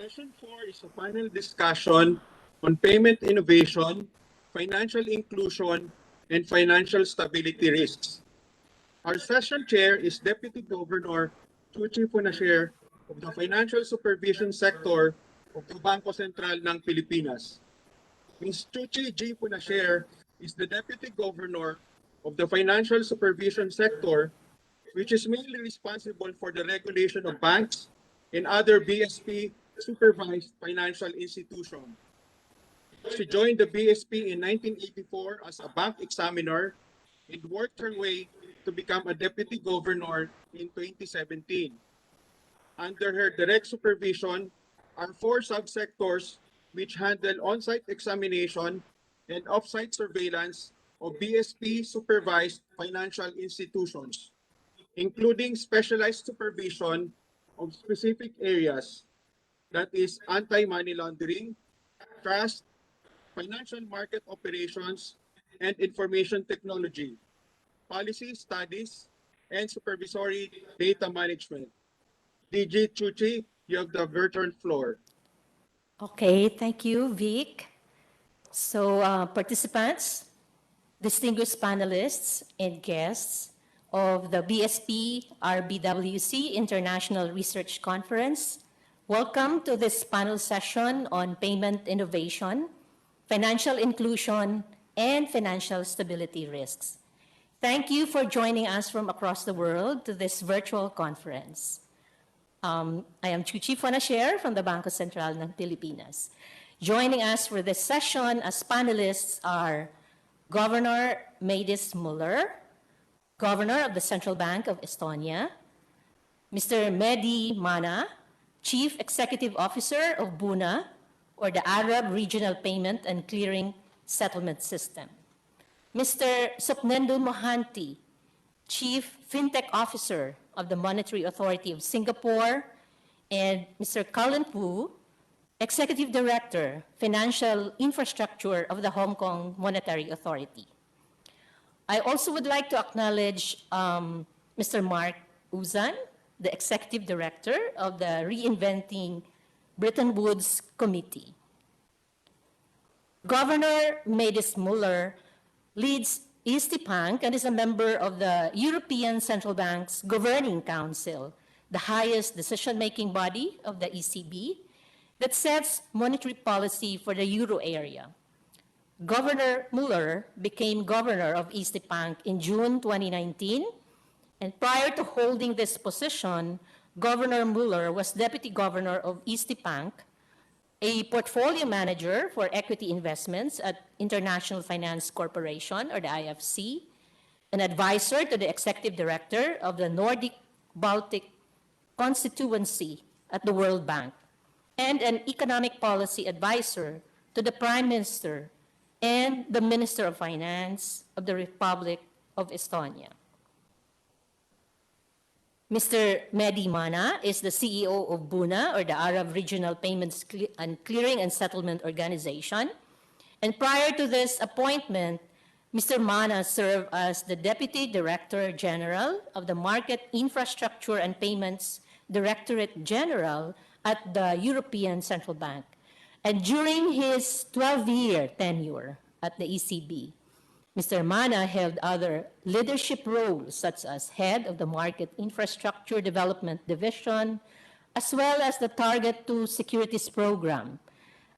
Session 4 is a panel discussion on payment innovation, financial inclusion, and financial stability risks. Our session chair is Deputy Governor Chuchi Punasher of the Financial Supervision Sector of the Bangko Sentral ng Pilipinas. Ms. Chuchi G. Punasher is the Deputy Governor of the Financial Supervision Sector, which is mainly responsible for the regulation of banks and other BSP-supervised financial institutions. She joined the BSP in 1984 as a bank examiner and worked her way to become a deputy governor in 2017. Under her direct supervision are 4 subsectors which handle on-site examination and off-site surveillance of BSP-supervised financial institutions, including specialized supervision of specific areas, that is anti-money laundering, trust, financial market operations, and information technology, policy studies, and supervisory data management. DG Chuchi, you have the virtual floor. Okay, thank you, Vic. So, participants, distinguished panelists, and guests of the BSP-RBWC International Research Conference, welcome to this panel session on payment innovation, financial inclusion, and financial stability risks. Thank you for joining us from across the world to this virtual conference. I am Chuchi Punasher from the Bangko Sentral ng Pilipinas. Joining us for this session as panelists are Governor Meidis Muller, Governor of the Central Bank of Estonia, Mr. Mehdi Mana, Chief Executive Officer of BUNA, or the Arab Regional Payment and Clearing Settlement System, Mr. Supnendu Mohanty, Chief FinTech Officer of the Monetary Authority of Singapore, and Mr. Cullen Pu, Executive Director, Financial Infrastructure of the Hong Kong Monetary Authority. I also would like to acknowledge Mr. Mark Uzan, the Executive Director of the Reinventing Bretton Woods Committee. Governor Meidis Muller leads Eesti Pank and is a member of the European Central Bank's Governing Council, the highest decision-making body of the ECB that sets monetary policy for the euro area. Governor Muller became governor of Eesti Pank in June 2019, and prior to holding this position, Governor Muller was deputy governor of Eesti Pank, a portfolio manager for equity investments at International Finance Corporation, or the IFC, an advisor to the executive director of the Nordic Baltic Constituency at the World Bank, and an economic policy advisor to the Prime Minister and the Minister of Finance of the Republic of Estonia. Mr. Mehdi Mana is the CEO of BUNA, or the Arab Regional Payments and Clearing and Settlement Organization. And prior to this appointment, Mr. Mana served as the Deputy Director General of the Market Infrastructure and Payments Directorate General at the European Central Bank. And during his 12-year tenure at the ECB, Mr. Mana held other leadership roles, such as head of the Market Infrastructure Development Division, as well as the Target 2 Securities Program.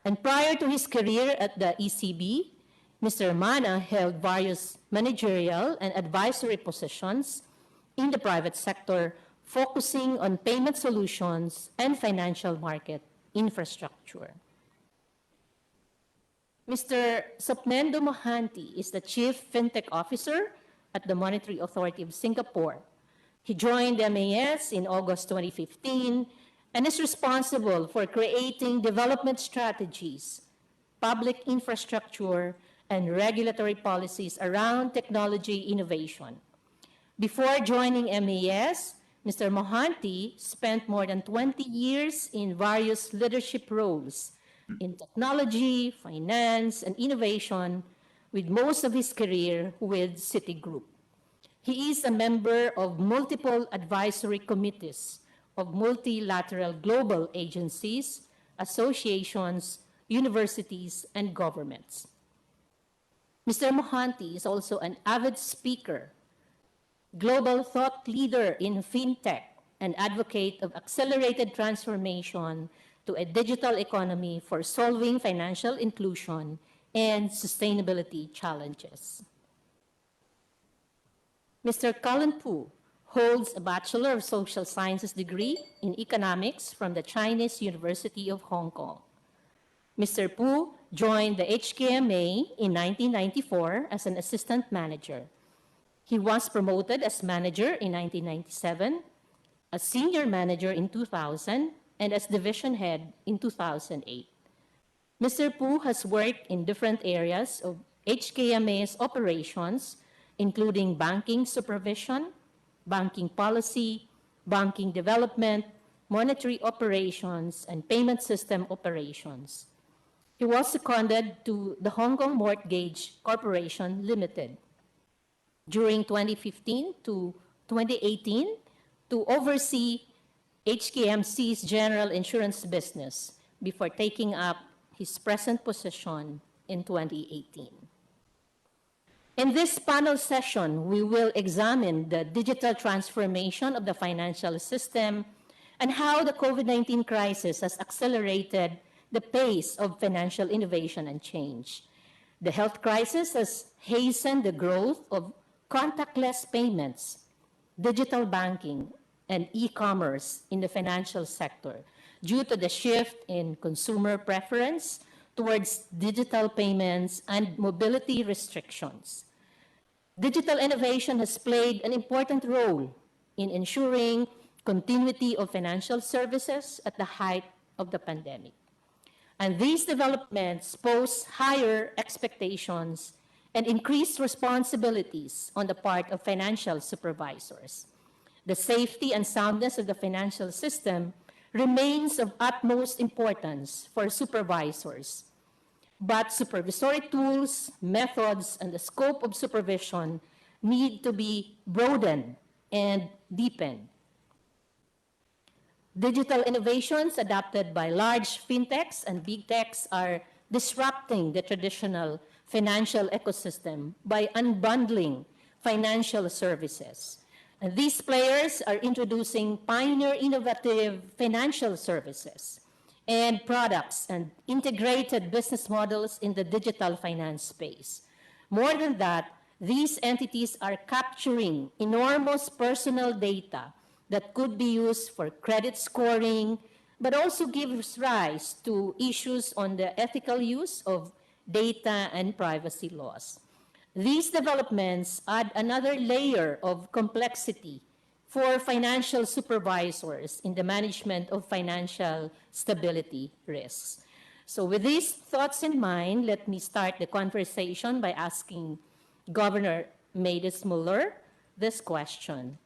And prior to his career at the ECB, Mr. Mana held various managerial and advisory positions in the private sector, focusing on payment solutions and financial market infrastructure. Mr. Supnendu Mohanty is the Chief FinTech Officer at the Monetary Authority of Singapore. He joined MAS in August 2015 and is responsible for creating development strategies, public infrastructure, and regulatory policies around technology innovation. Before joining MAS, Mr. Mohanty spent more than 20 years in various leadership roles in technology, finance, and innovation, with most of his career with Citigroup. He is a member of multiple advisory committees of multilateral global agencies, associations, universities, and governments. Mr. Mohanty is also an avid speaker, global thought leader in FinTech, and advocate of accelerated transformation to a digital economy for solving financial inclusion and sustainability challenges. Mr. Colin Pu holds a Bachelor of Social Sciences degree in economics from the Chinese University of Hong Kong. Mr. Pu joined the HKMA in 1994 as an assistant manager. He was promoted as manager in 1997, as senior manager in 2000, and as division head in 2008. Mr. Pu has worked in different areas of HKMA's operations, including banking supervision, banking policy, banking development, monetary operations, and payment system operations. He was seconded to the Hong Kong Mortgage Corporation Limited during 2015 to 2018 to oversee HKMC's general insurance business before taking up his present position in 2018. In this panel session, we will examine the digital transformation of the financial system and how the COVID-19 crisis has accelerated the pace of financial innovation and change. The health crisis has hastened the growth of contactless payments, digital banking, and e-commerce in the financial sector due to the shift in consumer preference towards digital payments and mobility restrictions. Digital innovation has played an important role in ensuring continuity of financial services at the height of the pandemic. And these developments pose higher expectations and increased responsibilities on the part of financial supervisors. The safety and soundness of the financial system remains of utmost importance for supervisors. But supervisory tools, methods, and the scope of supervision need to be broadened and deepened. Digital innovations adopted by large FinTechs and BigTechs are disrupting the traditional financial ecosystem by unbundling financial services. And these players are introducing pioneer innovative financial services and products and integrated business models in the digital finance space. More than that, these entities are capturing enormous personal data that could be used for credit scoring, but also gives rise to issues on the ethical use of data and privacy laws. These developments add another layer of complexity for financial supervisors in the management of financial stability risks. So with these thoughts in mind, let me start the conversation by asking Governor Maydis Muller this question.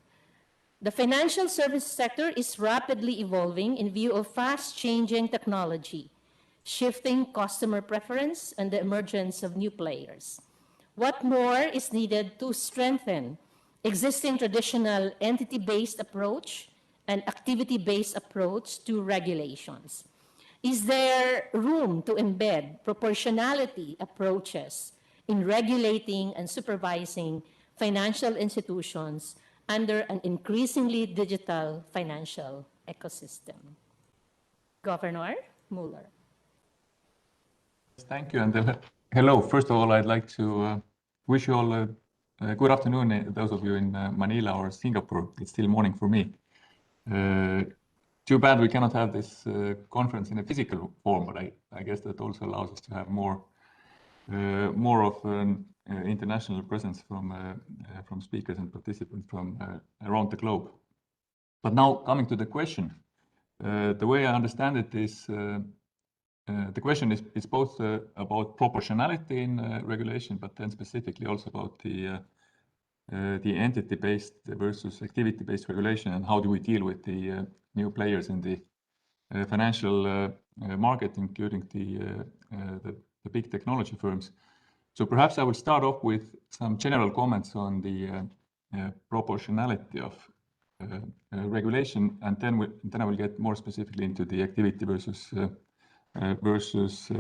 The financial service sector is rapidly evolving in view of fast-changing technology, shifting customer preference, and the emergence of new players. What more is needed to strengthen existing traditional entity-based approach and activity-based approach to regulations? Is there room to embed proportionality approaches in regulating and supervising financial institutions under an increasingly digital financial ecosystem? Governor Muller. Thank you, and hello. First of all, I'd like to wish you all a good afternoon, those of you in Manila or Singapore. It's still morning for me. Too bad we cannot have this conference in a physical form, but I guess that also allows us to have more of an international presence from speakers and participants from around the globe. But now coming to the question, the way I understand it is the question is both about proportionality in regulation, but then specifically also about the entity-based versus activity-based regulation, and how do we deal with the new players in the financial market, including the big technology firms. So perhaps I will start off with some general comments on the proportionality of regulation, and then I will get more specifically into the activity versus versus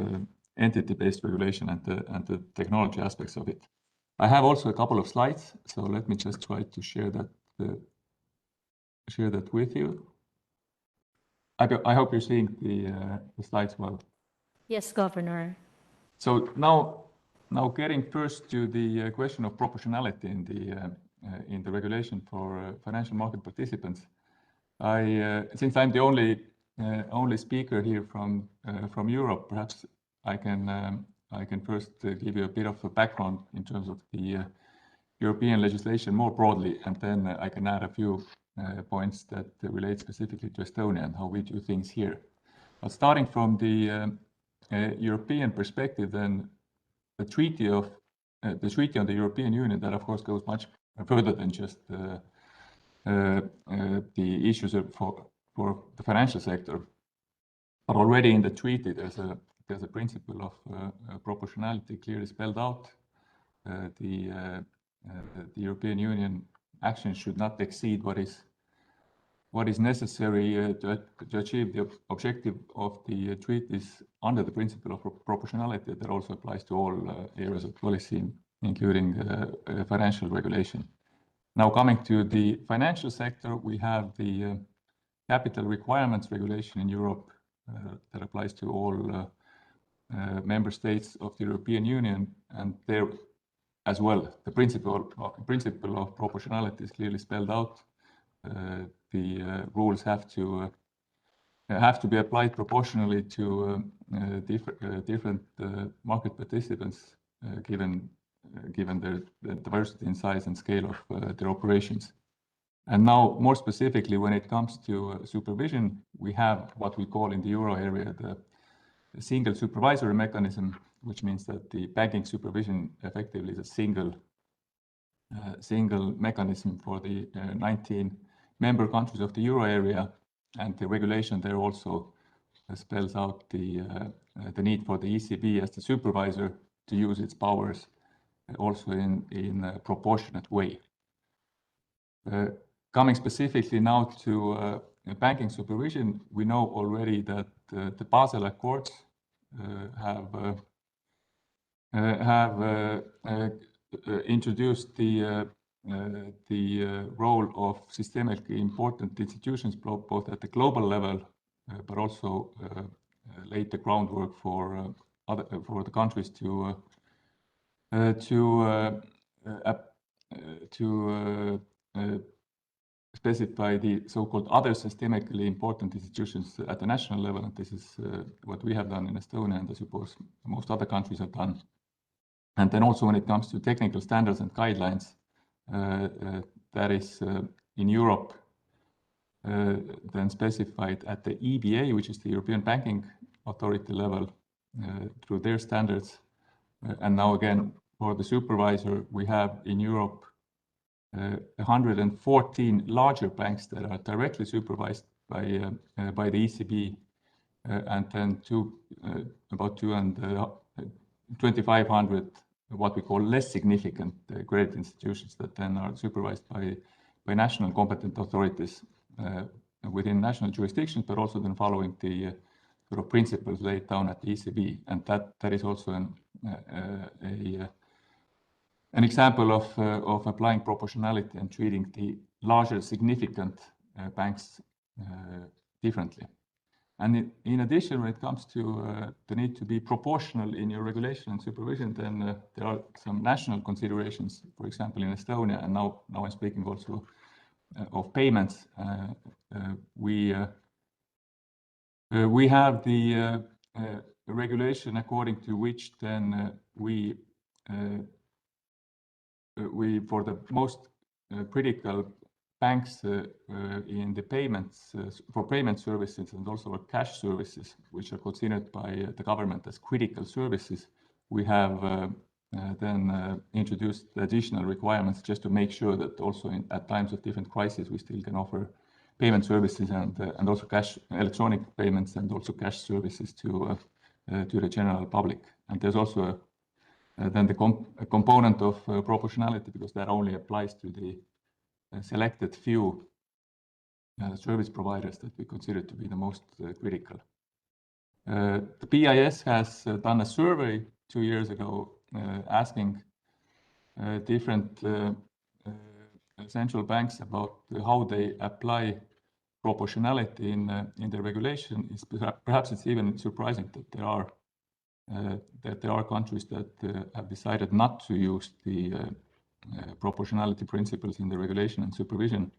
entity-based regulation and the technology aspects of it. I have also a couple of slides, so let me just try to share that with you. I hope you're seeing the slides well. Yes, Governor. So now getting first to the question of proportionality in the regulation for financial market participants. Since I'm the only speaker here from Europe, perhaps I can first give you a bit of a background in terms of the European legislation more broadly, and then I can add a few points that relate specifically to Estonia and how we do things here. But starting from the European perspective, then the treaty on the European Union, that of course goes much further than just the issues for the financial sector. But already in the treaty, there's a principle of proportionality clearly spelled out. The European Union action should not exceed what is necessary to achieve the objective of the treaties under the principle of proportionality that also applies to all areas of policy, including financial regulation. Now coming to the financial sector, we have the capital requirements regulation in Europe that applies to all member states of the European Union, and there as well the principle of proportionality is clearly spelled out. The rules have to be applied proportionally to different market participants, given the diversity in size and scale of their operations. And now, more specifically, when it comes to supervision, we have what we call in the euro area the single supervisory mechanism, which means that the banking supervision effectively is a single mechanism for the 19 member countries of the euro area, and the regulation there also spells out the need for the ECB as the supervisor to use its powers also in a proportionate way. Coming specifically now to banking supervision, we know already that the Basel Accords have introduced the role of systemically important institutions both at the global level, but also laid the groundwork for the countries to specify the so-called other systemically important institutions at the national level, and this is what we have done in Estonia, and I suppose most other countries have done. And then also when it comes to technical standards and guidelines, that is in Europe then specified at the EBA, which is the European Banking Authority level, through their standards. And now again, for the supervisor, we have in Europe 114 larger banks that are directly supervised by the ECB, and then about 2,500 what we call less significant credit institutions that then are supervised by national competent authorities within national jurisdictions, but also then following the sort of principles laid down at the ECB, and that is also an example of applying proportionality and treating the larger significant banks differently. And in addition, when it comes to the need to be proportional in your regulation and supervision, then there are some national considerations. For example, in Estonia, and now I'm speaking also of payments, we have the regulation according to which then we for the most critical banks in the payments for payment services and also for cash services, which are considered by the government as critical services, we have then introduced additional requirements just to make sure that also at times of different crises we still can offer payment services and also cash, electronic payments, and also cash services to the general public. And there's also then the component of proportionality, because that only applies to the selected few service providers that we consider to be the most critical. The BIS has done a survey 2 years ago asking different central banks about how they apply proportionality in their regulation. Perhaps it's even surprising that there are countries that have decided not to use the proportionality principles in the regulation and supervision.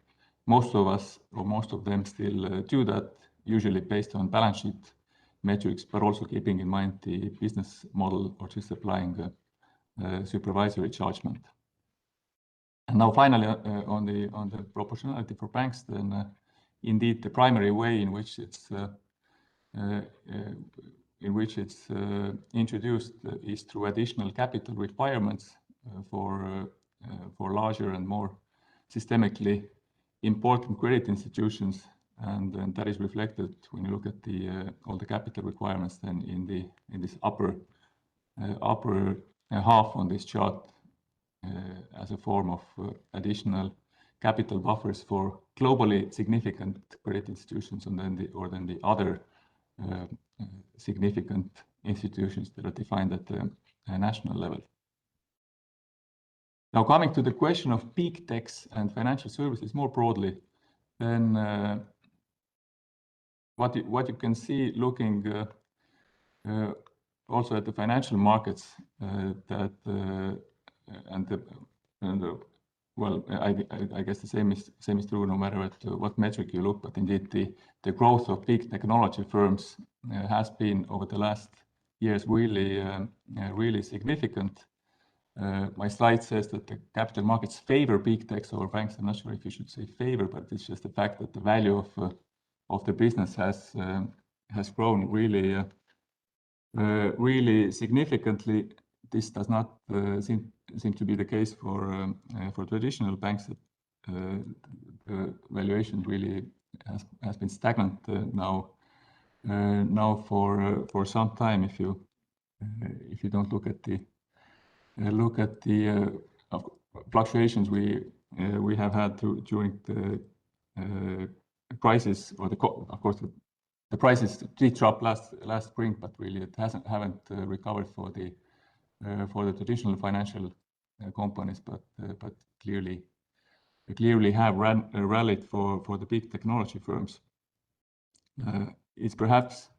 Most of us, or most of them, still do that, usually based on balance sheet metrics, but also keeping in mind the business model, or just applying supervisory judgment. And now, finally, on the proportionality for banks, then indeed the primary way in which it's introduced is through additional capital requirements for larger and more systemically important credit institutions, and that is reflected when you look at all the capital requirements then in this upper half on this chart as a form of additional capital buffers for globally significant credit institutions, and then the other significant institutions that are defined at the national level. Now, coming to the question of big techs and financial services more broadly, then what you can see looking also at the financial markets well, I guess the same is true no matter what metric you look, but indeed the growth of big technology firms has been over the last years really significant. My slide says that the capital markets favor big techs over banks. I'm not sure if you should say favor, but it's just the fact that the value of the business has grown really significantly. This does not seem to be the case for traditional banks. The valuation really has been stagnant now for some time. If you don't look at the fluctuations we have had during the crisis, or of course the prices did drop last spring, but really it haven't recovered for the traditional financial companies, but clearly have rallied for the big technology firms. It's perhaps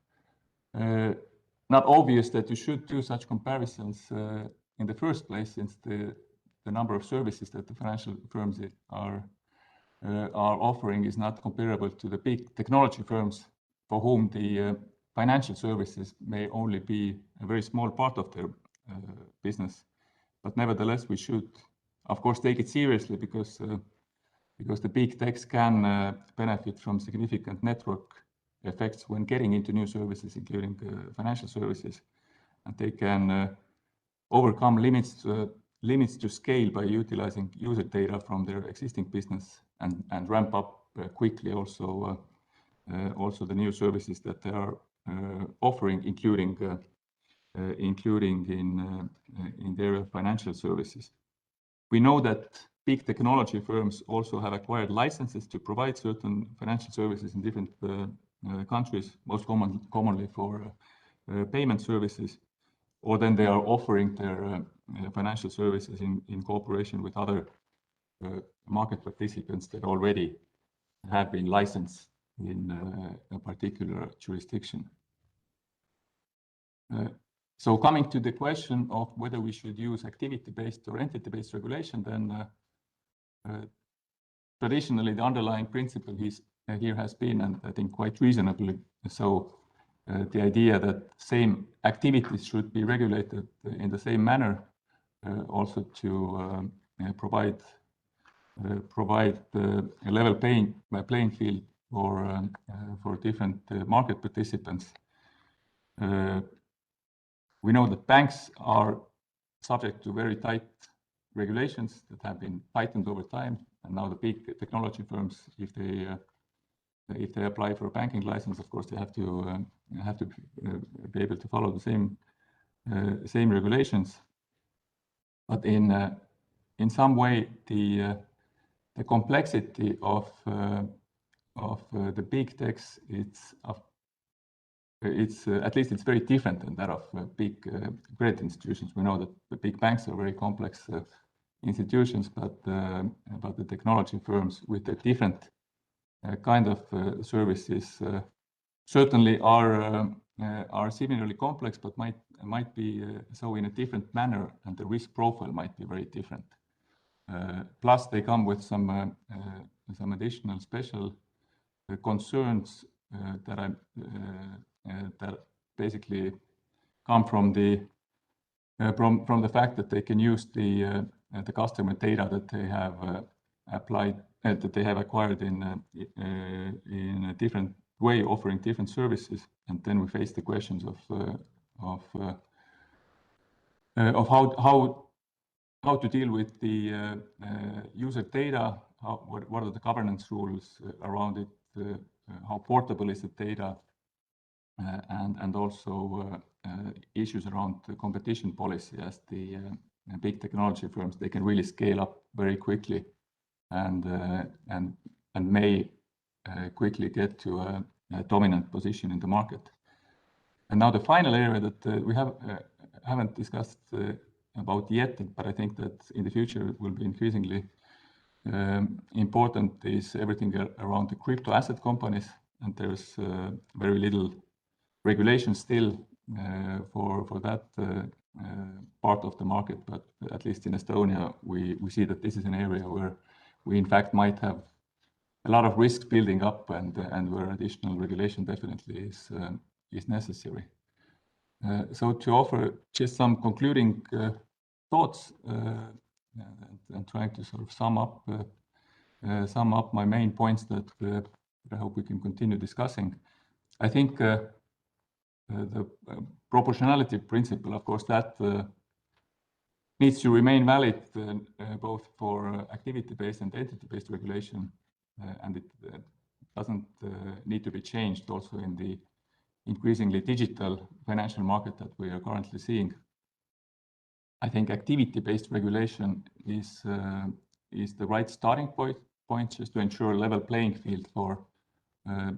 not obvious that you should do such comparisons in the first place, since the number of services that the financial firms are offering is not comparable to the big technology firms, for whom the financial services may only be a very small part of their business. But nevertheless, we should, of course, take it seriously, because the big techs can benefit from significant network effects when getting into new services, including financial services, and they can overcome limits to scale by utilizing user data from their existing business, and ramp up quickly also the new services that they are offering, including in their financial services. We know that big technology firms also have acquired licenses to provide certain financial services in different countries, most commonly for payment services, or then they are offering their financial services in cooperation with other market participants that already have been licensed in a particular jurisdiction. So coming to the question of whether we should use activity-based or entity-based regulation, then traditionally the underlying principle here has been, and I think quite reasonably so, the idea that same activities should be regulated in the same manner, also to provide a level playing field for different market participants. We know that banks are subject to very tight regulations that have been tightened over time, and now the big technology firms, if they apply for a banking license, of course they have to be able to follow the same regulations. But in some way, the complexity of the big techs, it's at least it's very different than that of big credit institutions. We know that the big banks are very complex institutions, but the technology firms with a different kind of services certainly are similarly complex, but might be so in a different manner, and the risk profile might be very different. Plus, they come with some additional special concerns that basically come from the fact that they can use the customer data that they have that they have acquired in a different way, offering different services, and then we face the questions of how to deal with the user data, what are the governance rules around it, how portable is the data, and also issues around the competition policy, as the big technology firms, they can really scale up very quickly and may quickly get to a dominant position in the market. And now the final area that we haven't discussed about yet, but I think that in the future will be increasingly important, is everything around the crypto asset companies. And there's very little regulation still for that part of the market, but at least in Estonia, we see that this is an area where we in fact might have a lot of risk building up, and where additional regulation definitely is necessary. So to offer just some concluding thoughts and trying to sort of sum up my main points that I hope we can continue discussing. I think the proportionality principle, of course, that needs to remain valid both for activity-based and entity-based regulation, and it doesn't need to be changed also in the increasingly digital financial market that we are currently seeing. I think activity-based regulation is the right starting point just to ensure a level playing field for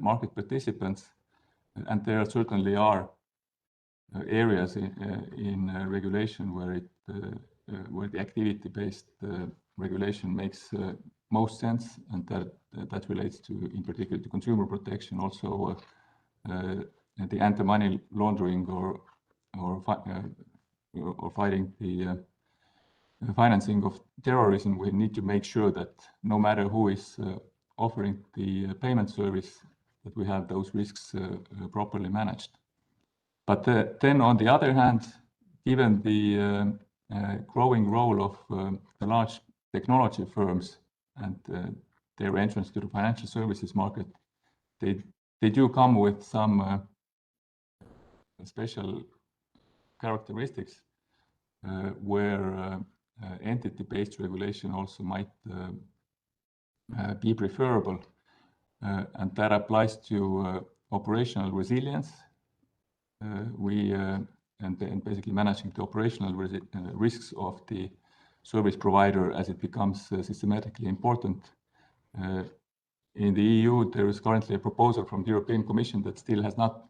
market participants, and there certainly are areas in regulation where the activity-based regulation makes most sense, and that relates to, in particular, to consumer protection, also the anti-money laundering or fighting the financing of terrorism. We need to make sure that no matter who is offering the payment service, that we have those risks properly managed. But then on the other hand, given the growing role of the large technology firms and their entrance to the financial services market, they do come with some special characteristics where entity-based regulation also might be preferable, and that applies to operational resilience. And basically managing the operational risks of the service provider as it becomes systematically important. In the EU, there is currently a proposal from the European Commission that still has not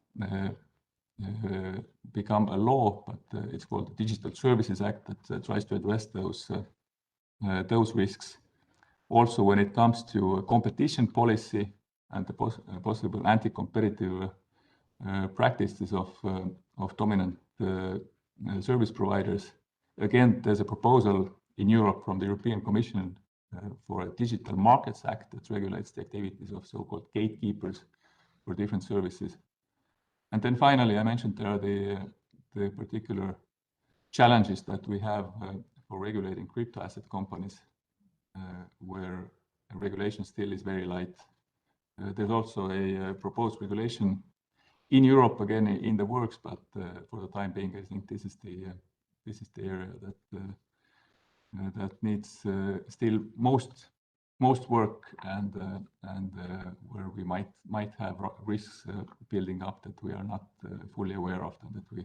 become a law, but it's called the Digital Services Act, that tries to address those risks. Also, when it comes to competition policy and the possible anti-competitive practices of dominant service providers, again, there's a proposal in Europe from the European Commission for a Digital Markets Act that regulates the activities of so-called gatekeepers for different services. And then finally, I mentioned there are the particular challenges that we have for regulating crypto asset companies, where regulation still is very light. There's also a proposed regulation in Europe, again in the works, but for the time being, I think this is the area that needs still most work, and where we might have risks building up that we are not fully aware of, and that we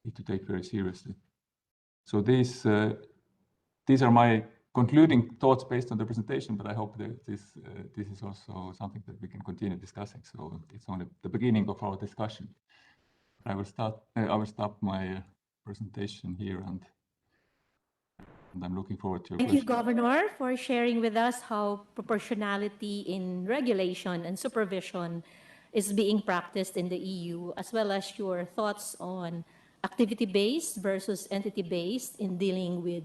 need to take very seriously. So these are my concluding thoughts based on the presentation, but I hope that this is also something that we can continue discussing. So it's only the beginning of our discussion. I will stop my presentation here, and I'm looking forward to your Thank you, questions. Governor, for sharing with us how proportionality in regulation and supervision is being practiced in the EU, as well as your thoughts on activity-based versus entity-based in dealing with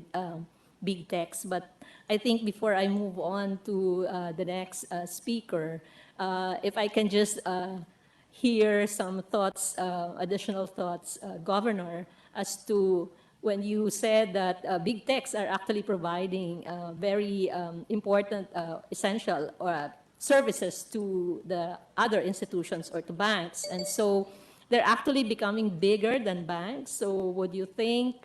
big techs. But I think before I move on to the next speaker, if I can just hear some thoughts, additional thoughts, Governor, as to when you said that big techs are actually providing very important, essential services to the other institutions or to banks. And so they're actually becoming bigger than banks. So would you think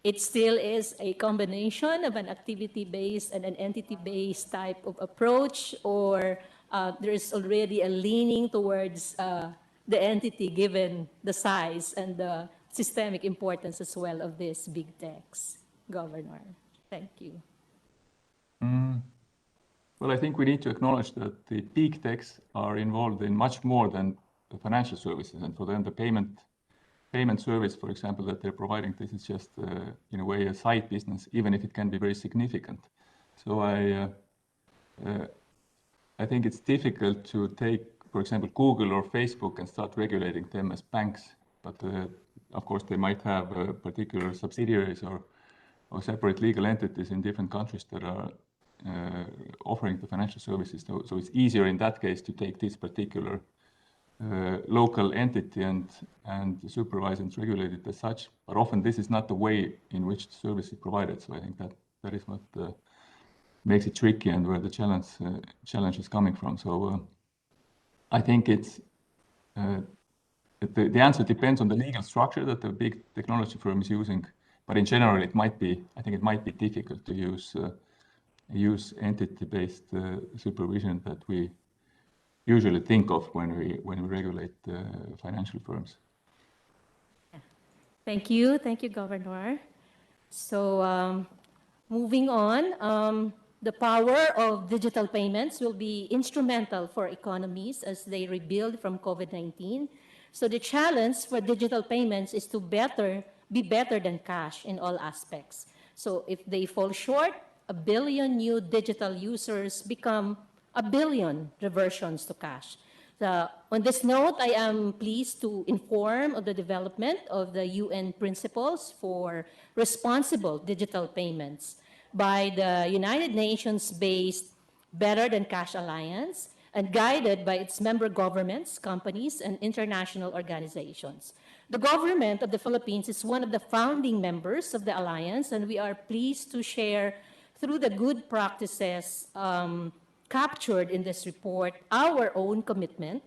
it still is a combination of an activity-based and an entity-based type of approach, or there is already a leaning towards the entity given the size and the systemic importance as well of these big techs, Governor? Thank you. Well, I think we need to acknowledge that the big techs are involved in much more than the financial services, and for them the payment service, for example, that they're providing, this is just in a way a side business, even if it can be very significant. So I think it's difficult to take, for example, Google or Facebook and start regulating them as banks. But of course, they might have particular subsidiaries or separate legal entities in different countries that are offering the financial services. So it's easier in that case to take this particular local entity and supervise and regulate it as such. But often this is not the way in which the service is provided. So I think that is what makes it tricky and where the challenge is coming from. So I think it's the answer depends on the legal structure that the big technology firm is using. But in general, I think it might be difficult to use entity-based supervision that we usually think of when we regulate financial firms. Thank you, Governor. So moving on, the power of digital payments will be instrumental for economies as they rebuild from COVID-19. So the challenge for digital payments is to be better than cash in all aspects. So if they fall short, 1 billion new digital users become 1 billion reversions to cash. On this note, I am pleased to inform of the development of the UN Principles for Responsible Digital Payments by the United Nations-based Better Than Cash Alliance and guided by its member governments, companies, and international organizations. The government of the Philippines is one of the founding members of the alliance, and we are pleased to share through the good practices captured in this report our own commitment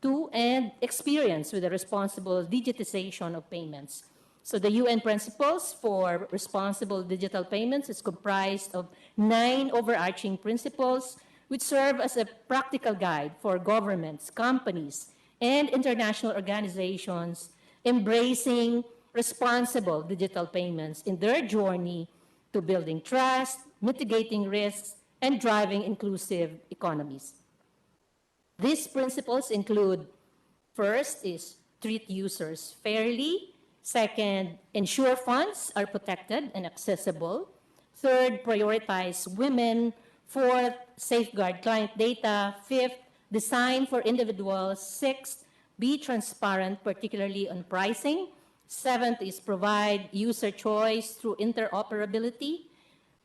to and experience with the responsible digitization of payments. So the UN Principles for Responsible Digital Payments is comprised of 9 overarching principles which serve as a practical guide for governments, companies, and international organizations embracing responsible digital payments in their journey to building trust, mitigating risks, and driving inclusive economies. These principles include, first is treat users fairly. Second, ensure funds are protected and accessible. Third, prioritize women. Fourth, safeguard client data. Fifth, design for individuals. Sixth, be transparent, particularly on pricing. Seventh is provide user choice through interoperability.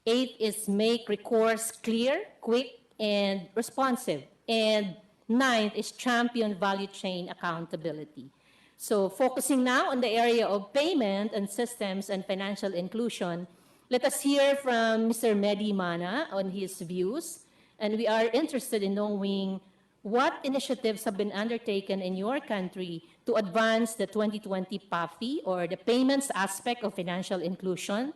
Eighth is make recourse clear, quick, and responsive. And ninth is champion value chain accountability. So focusing now on the area of payment and systems and financial inclusion, let us hear from Mr. Mehdi Mana on his views. And we are interested in knowing what initiatives have been undertaken in your country to advance the 2020 PAFI, or the payments aspect of financial inclusion,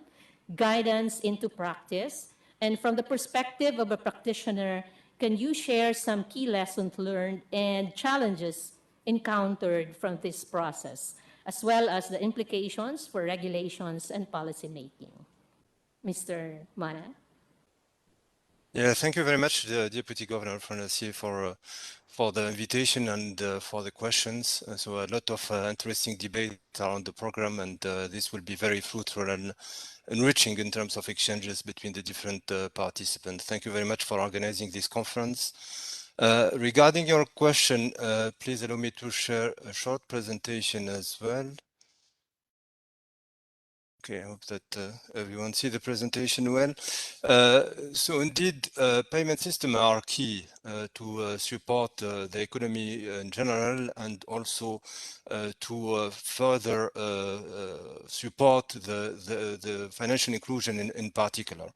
guidance into practice. And from the perspective of a practitioner, can you share some key lessons learned and challenges encountered from this process, as well as the implications for regulations and policy making? Mr. Mana. Yeah, thank you very much, Deputy Governor Franasi, for the invitation and for the questions. So a lot of interesting debate around the program, and this will be very fruitful and enriching in terms of exchanges between the different participants. Thank you very much for organizing this conference. Regarding your question, please allow me to share a short presentation as well. Okay, I hope that everyone see the presentation well. So indeed, payment systems are key to support the economy in general, and also to further support the financial inclusion in particular.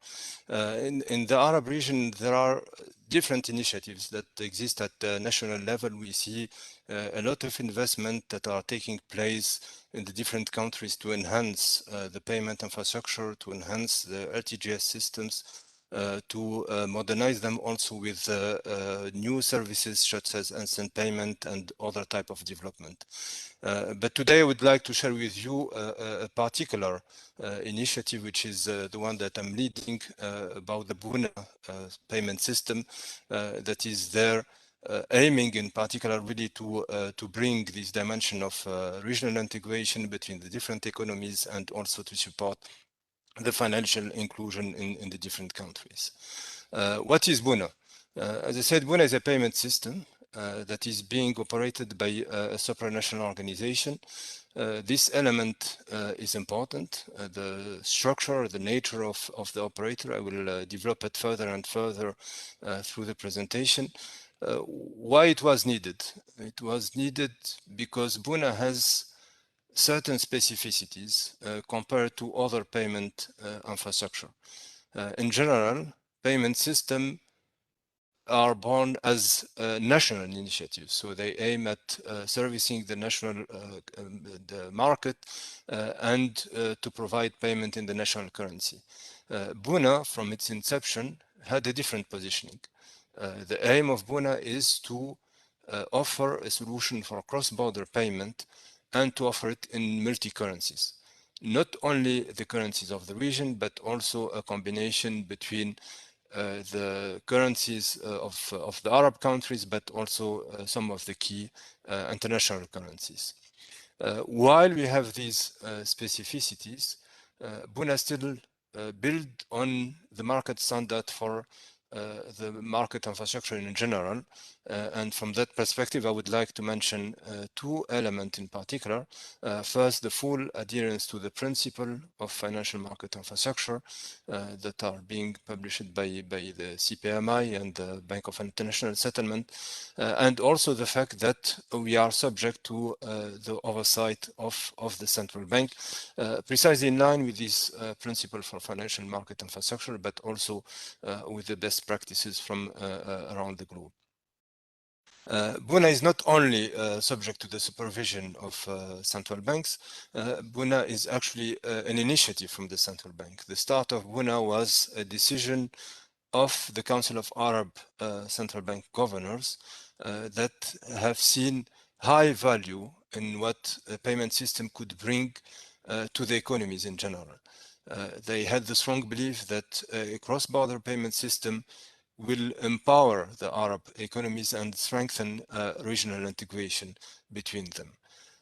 In the Arab region, there are different initiatives that exist at the national level. We see a lot of investment that are taking place in the different countries to enhance the payment infrastructure, to enhance the LTGS systems, to modernize them also with new services such as instant payment and other type of development. But today I would like to share with you a particular initiative, which is the one that I'm leading about the Bruner payment system that is there aiming in particular really to bring this dimension of regional integration between the different economies, and also to support the financial inclusion in the different countries. What is Bruner? As I said, Bruner is a payment system that is being operated by a supranational organization. This element is important. The structure, the nature of the operator, I will develop it further and further through the presentation. Why it was needed? It was needed because Bruner has certain specificities compared to other payment infrastructure. In general, payment systems are born as national initiatives, so they aim at servicing the national the market and to provide payment in the national currency. Bruner, from its inception, had a different positioning. The aim of Bruner is to offer a solution for cross-border payment and to offer it in multi-currencies. Not only the currencies of the region, but also a combination between the currencies of the Arab countries, but also some of the key international currencies. While we have these specificities, Bruner still build on the market standard for the market infrastructure in general. And from that perspective, I would like to mention two elements in particular. First, the full adherence to the principle of financial market infrastructure that are being published by the CPMI and the Bank of International Settlement, and also the fact that we are subject to the oversight of the central bank, precisely in line with this principle for financial market infrastructure, but also with the best practices from around the globe. Bruner is not only subject to the supervision of central banks. Bruner is actually an initiative from the central bank. The start of Bruner was a decision of the Council of Arab Central Bank Governors that have seen high value in what a payment system could bring to the economies in general. They had the strong belief that a cross-border payment system will empower the Arab economies and strengthen regional integration between them.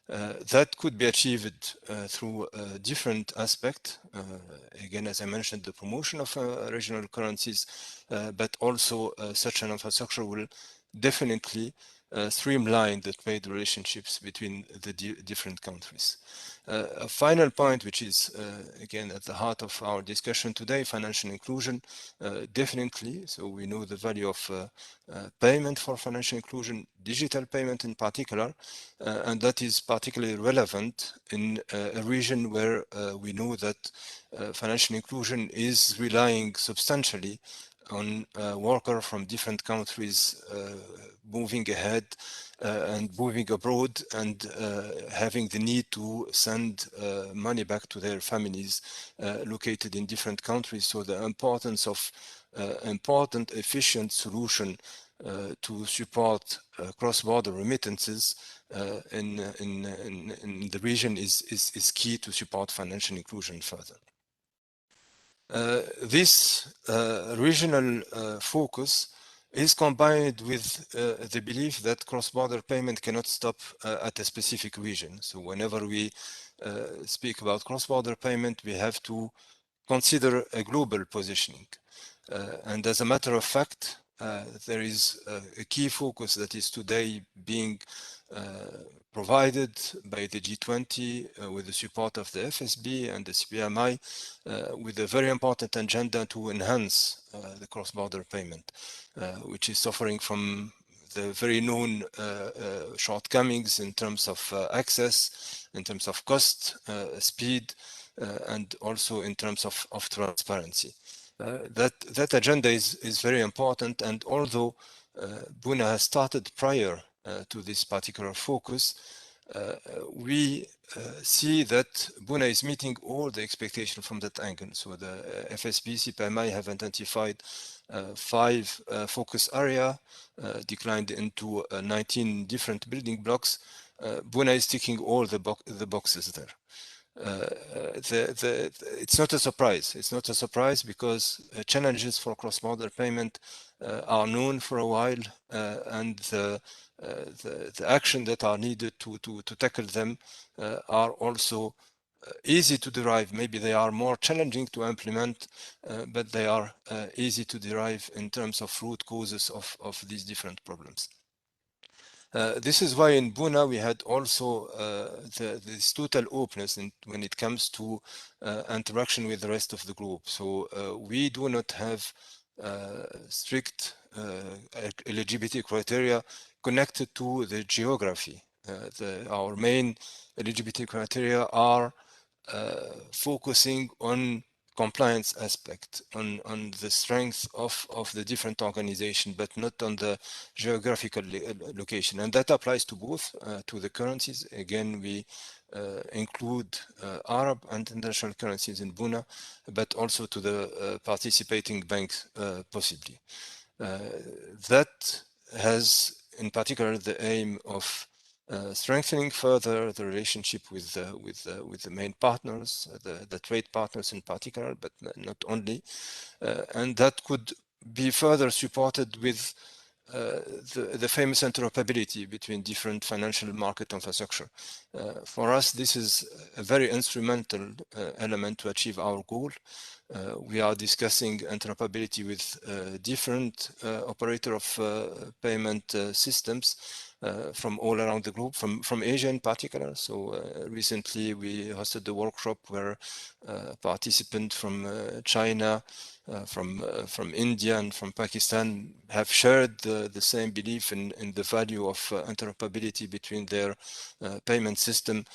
That could be achieved through different aspects. Again, as I mentioned, the promotion of regional currencies, but also such an infrastructure will definitely streamline the trade relationships between the different countries. A final point, which is again at the heart of our discussion today, financial inclusion, definitely. So we know the value of payment for financial inclusion, digital payment in particular, and that is particularly relevant in a region where we know that financial inclusion is relying substantially on workers from different countries moving ahead and moving abroad, and having the need to send money back to their families located in different countries. So the importance of important, efficient solution to support cross-border remittances in the region is key to support financial inclusion further. This regional focus is combined with the belief that cross-border payment cannot stop at a specific region. So whenever we speak about cross-border payment, we have to consider a global positioning. And as a matter of fact, there is a key focus that is today being provided by the G20 with the support of the FSB and the CPMI with a very important agenda to enhance the cross-border payment, which is suffering from the very known shortcomings in terms of access, in terms of cost, speed, and also in terms of transparency. That agenda is very important, and although Bruner has started prior to this particular focus, we see that Bruner is meeting all the expectations from that angle. So the FSB, CPMI have identified 5 focus areas, declined into 19 different building blocks. Bruner is ticking all the boxes there. It's not a surprise. It's not a surprise because challenges for cross-border payment are known for a while, and the action that are needed to tackle them are also easy to derive. Maybe they are more challenging to implement, but they are easy to derive in terms of root causes of these different problems. This is why in Bruner we had also this total openness when it comes to interaction with the rest of the group. So we do not have strict eligibility criteria connected to the geography. Our main eligibility criteria are focusing on compliance aspect, on the strength of the different organization, but not on the geographical location. And that applies to both, to the currencies. Again, we include Arab and international currencies in Bruner, but also to the participating banks possibly. That has in particular the aim of strengthening further the relationship with the main partners, the trade partners in particular, but not only, and that could be further supported with the famous interoperability between different financial market infrastructure. For us, this is a very instrumental element to achieve our goal. We are discussing interoperability with different operator of payment systems from all around the group, from Asia in particular. So recently we hosted the workshop where participants from China, from India and from Pakistan have shared the same belief in the value of interoperability between their payment system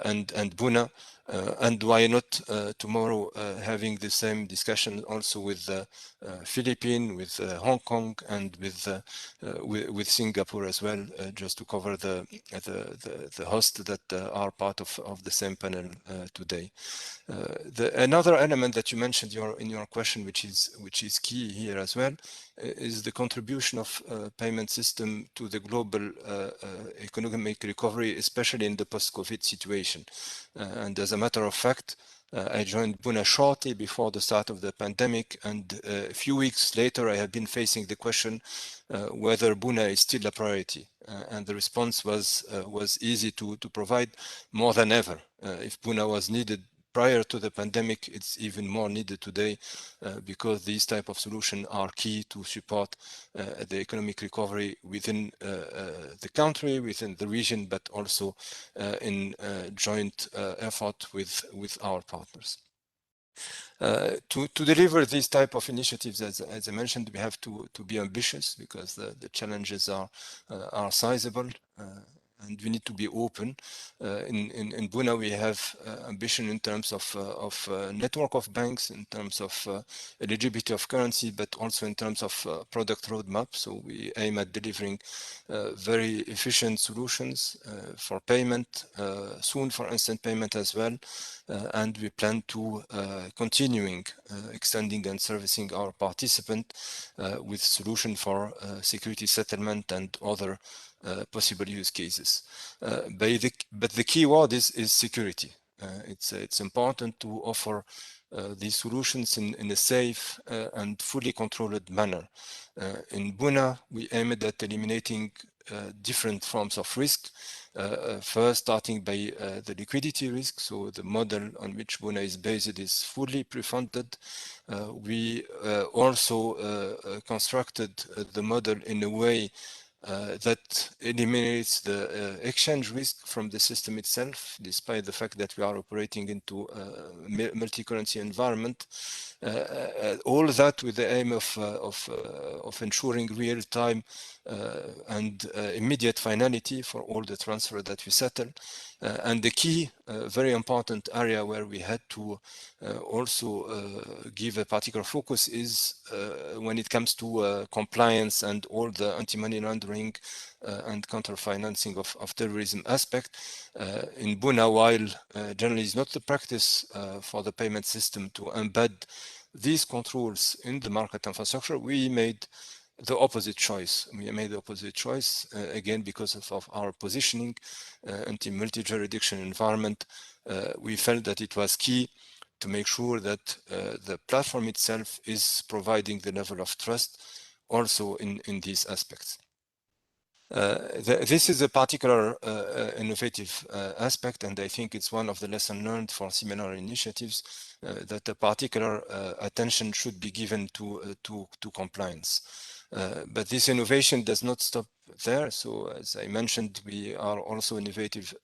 and Bruner. And why not tomorrow having the same discussion also with Philippines, with Hong Kong, and with Singapore as well, just to cover the hosts that are part of the same panel today. Another element that you mentioned in your question, which is key here as well, is the contribution of payment system to the global economic recovery, especially in the post-COVID situation. And as a matter of fact, I joined Bruner shortly before the start of the pandemic, and a few weeks later I have been facing the question whether Bruner is still a priority. And the response was easy to provide, more than ever. If Bruner was needed prior to the pandemic, it's even more needed today because these type of solutions are key to support the economic recovery within the country, within the region, but also in joint effort with our partners. To deliver these type of initiatives, as I mentioned, we have to be ambitious because the challenges are sizable. And we need to be open. In Bruner, we have ambition in terms of network of banks, in terms of eligibility of currency, but also in terms of product roadmap. So we aim at delivering very efficient solutions for payment, soon for instant payment as well. And we plan to continuing extending and servicing our participant with solution for security settlement and other possible use cases. But the key word is security. It's important to offer these solutions in a safe and fully controlled manner. In Bruner, we aimed at eliminating different forms of risk. First, starting by the liquidity risk. So the model on which Bruner is based is fully pre-funded. We also constructed the model in a way that eliminates the exchange risk from the system itself, despite the fact that we are operating into a multi-currency environment. All that with the aim of ensuring real-time and immediate finality for all the transfer that we settle. And the key, very important area where we had to also give a particular focus is when it comes to compliance and all the anti-money laundering and counter-financing of terrorism aspect. In Bruner, while generally is not the practice for the payment system to embed these controls in the market infrastructure, we made the opposite choice. We made the opposite choice, again, because of our positioning, anti-multi-jurisdiction environment. We felt that it was key to make sure that the platform itself is providing the level of trust also in these aspects. This is a particular innovative aspect, and I think it's one of the lessons learned for similar initiatives, that a particular attention should be given to compliance. But this innovation does not stop there. So as I mentioned, we are also innovative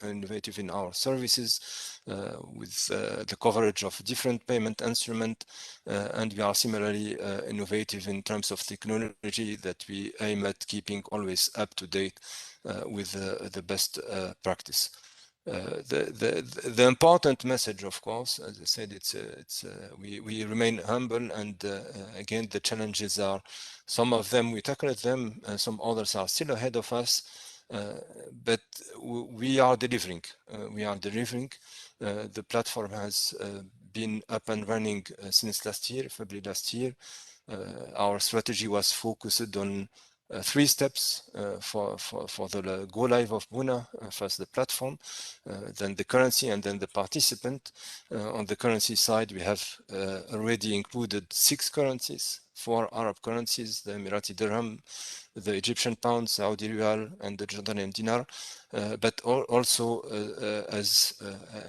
in our services with the coverage of different payment instruments, and we are similarly innovative in terms of technology that we aim at keeping always up to date with the best practice. The important message, of course, as I said, we remain humble, and again, the challenges are, some of them we tackled them, some others are still ahead of us, but we are delivering. The platform has been up and running since last year, February last year. Our strategy was focused on 3 steps for the go live of Bruner. First the platform, then the currency, and then the participant. On the currency side, we have already included 6 currencies, 4 Arab currencies, the Emirati dirham, the Egyptian pound, Saudi riyal, and the Jordanian dinar. But also, as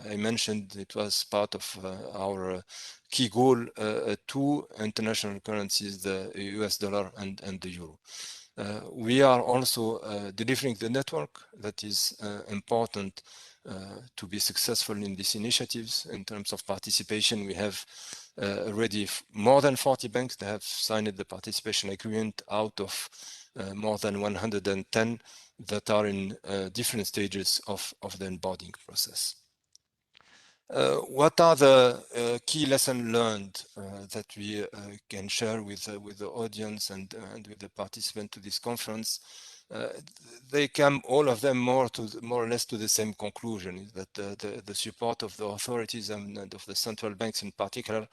I mentioned, it was part of our key goal, 2 international currencies, the US dollar and the euro. We are also delivering the network that is important to be successful in these initiatives. In terms of participation, we have already more than 40 banks that have signed the participation agreement out of more than 110 that are in different stages of the onboarding process. What are the key lessons learned that we can share with the audience and with the participants to this conference? They come, all of them, more or less to the same conclusion, that the support of the authorities and of the central banks in particular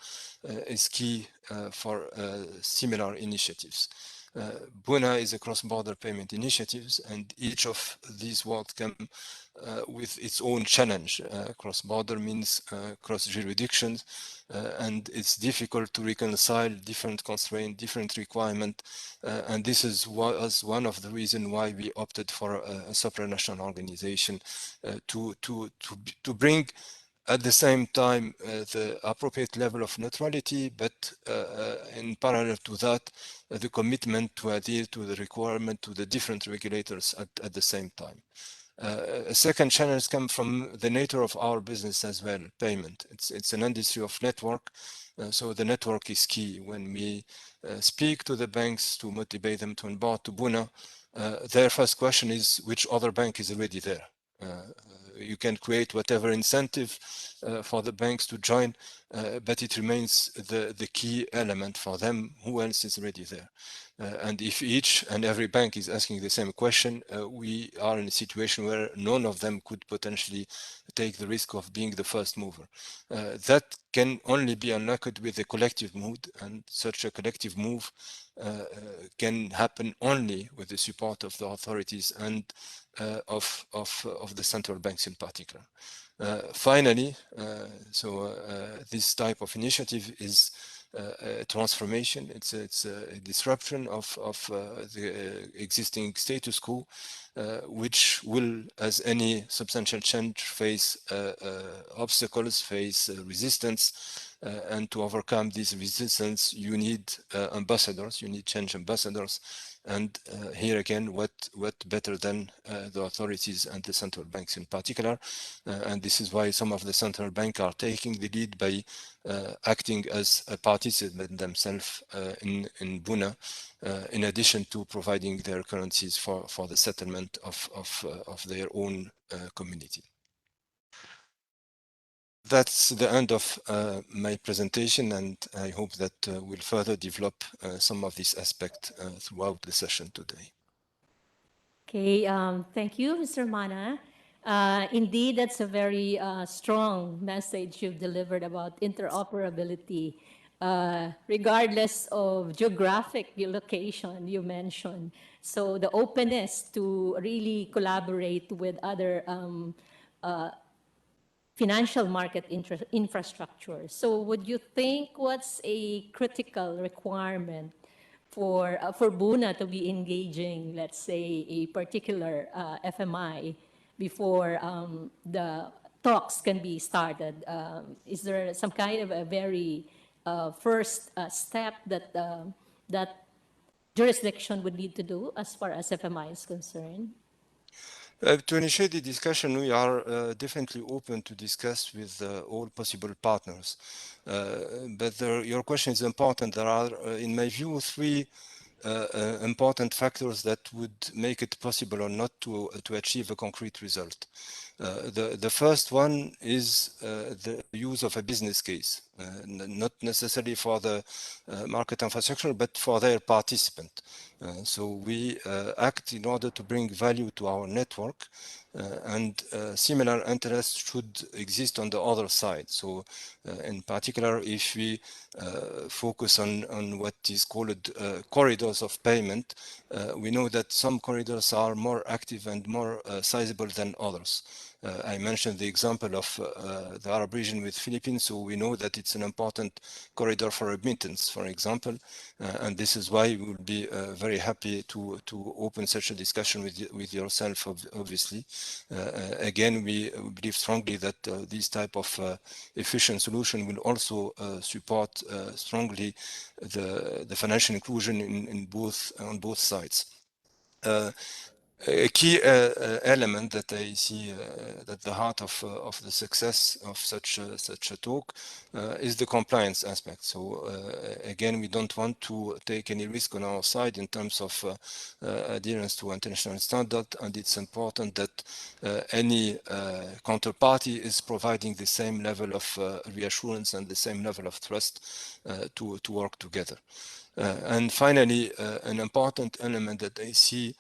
is key for similar initiatives. Bruner is a cross-border payment initiatives, and each of these words come with its own challenge. Cross-border means cross jurisdictions, and it's difficult to reconcile different constraints, different requirements, and this was one of the reasons why we opted for a supranational organization to bring at the same time the appropriate level of neutrality, but in parallel to that, the commitment to adhere to the requirement to the different regulators at the same time. A second challenge comes from the nature of our business as well, payment. It's an industry of network, so the network is key. When we speak to the banks to motivate them to onboard to Bruner, their first question is, which other bank is already there? You can create whatever incentive for the banks to join, but it remains the key element for them, who else is already there. And if each and every bank is asking the same question, we are in a situation where none of them could potentially take the risk of being the first mover. That can only be unlocked with a collective mood, and such a collective move can happen only with the support of the authorities and of the central banks in particular. Finally, this type of initiative is a transformation. It's a disruption of the existing status quo, which will, as any substantial change, face obstacles, face resistance. And to overcome this resistance, you need ambassadors, you need change ambassadors. And here again, what better than the authorities and the central banks in particular? And this is why some of the central banks are taking the lead by acting as a participant themselves in Bruner, in addition to providing their currencies for the settlement of their own community. That's the end of my presentation, and I hope that we'll further develop some of these aspects throughout the session today. Okay, thank you, Mr. Mana. Indeed, that's a very strong message you've delivered about interoperability, regardless of geographic location you mentioned. So the openness to really collaborate with other financial market infrastructure. So would you think what's a critical requirement for Bruner to be engaging, let's say, a particular FMI before the talks can be started? Is there some kind of a very first step that that jurisdiction would need to do as far as FMI is concerned? To initiate the discussion, we are definitely open to discuss with all possible partners. But your question is important. There are, in my view, three important factors that would make it possible or not to achieve a concrete result. The first one is the use of a business case, not necessarily for the market infrastructure, but for their participant. So we act in order to bring value to our network, and similar interests should exist on the other side. So in particular, if we focus on what is called corridors of payment, we know that some corridors are more active and more sizable than others. I mentioned the example of the Arab region with Philippines, so we know that it's an important corridor for remittance, for example, and this is why we will be very happy to open such a discussion with yourself, obviously. Again, we believe strongly that this type of efficient solution will also support strongly the financial inclusion on both sides. A key element that I see at the heart of the success of such a talk is the compliance aspect. So again, we don't want to take any risk on our side in terms of adherence to international standard, and it's important that any counterparty is providing the same level of reassurance and the same level of trust to work together. And finally, an important element that I see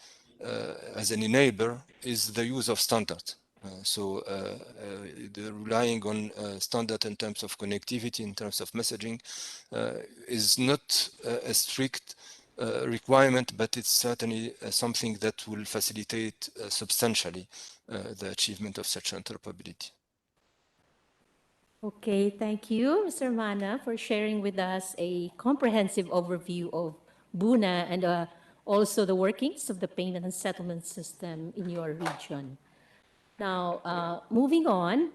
as an enabler is the use of standard. The relying on standard in terms of connectivity, in terms of messaging, is not a strict requirement, but it's certainly something that will facilitate substantially the achievement of such interoperability. Okay, thank you, Mr. Mana, for sharing with us a comprehensive overview of Bruner and also the workings of the payment and settlement system in your region. Now, moving on,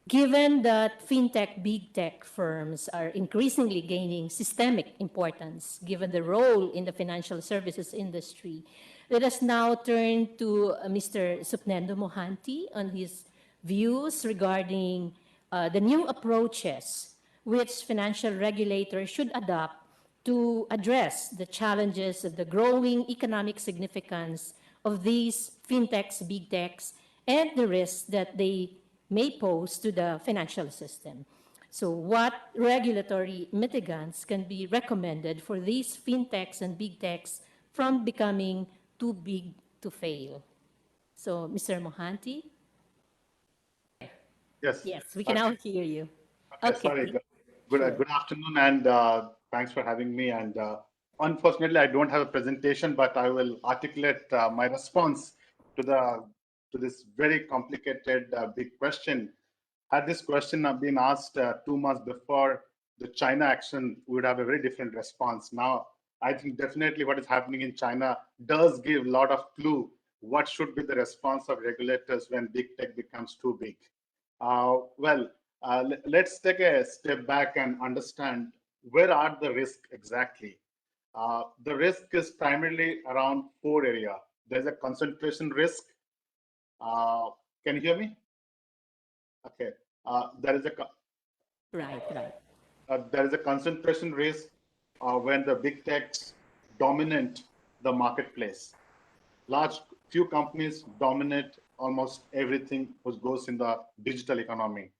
given that FinTech, BigTech firms are increasingly gaining systemic importance, given the role in the financial services industry, let us now turn to Mr. Supnendo Mohanty on his views regarding the new approaches which financial regulators should adopt to address the challenges of the growing economic significance of these fintechs, bigtechs, and the risks that they may pose to the financial system. So what regulatory mitigants can be recommended for these fintechs and bigtechs from becoming too big to fail? So, Mr. Mohanty? Yes. Yes, we can now hear you. Okay. Sorry. Good afternoon, and thanks for having me. And unfortunately, I don't have a presentation, but I will articulate my response to this very complicated big question had this question been asked 2 months before the China action, we would have a very different response. Now, I think definitely what is happening in China does give a lot of clue what should be the response of regulators when big tech becomes too big. Let's take a step back and understand where are the risks exactly. The risk is primarily around 4 areas. There's a concentration risk. Can you hear me? Okay. There is a there is a concentration risk when the big techs dominate the marketplace. Large few companies dominate almost everything which goes in the digital economy.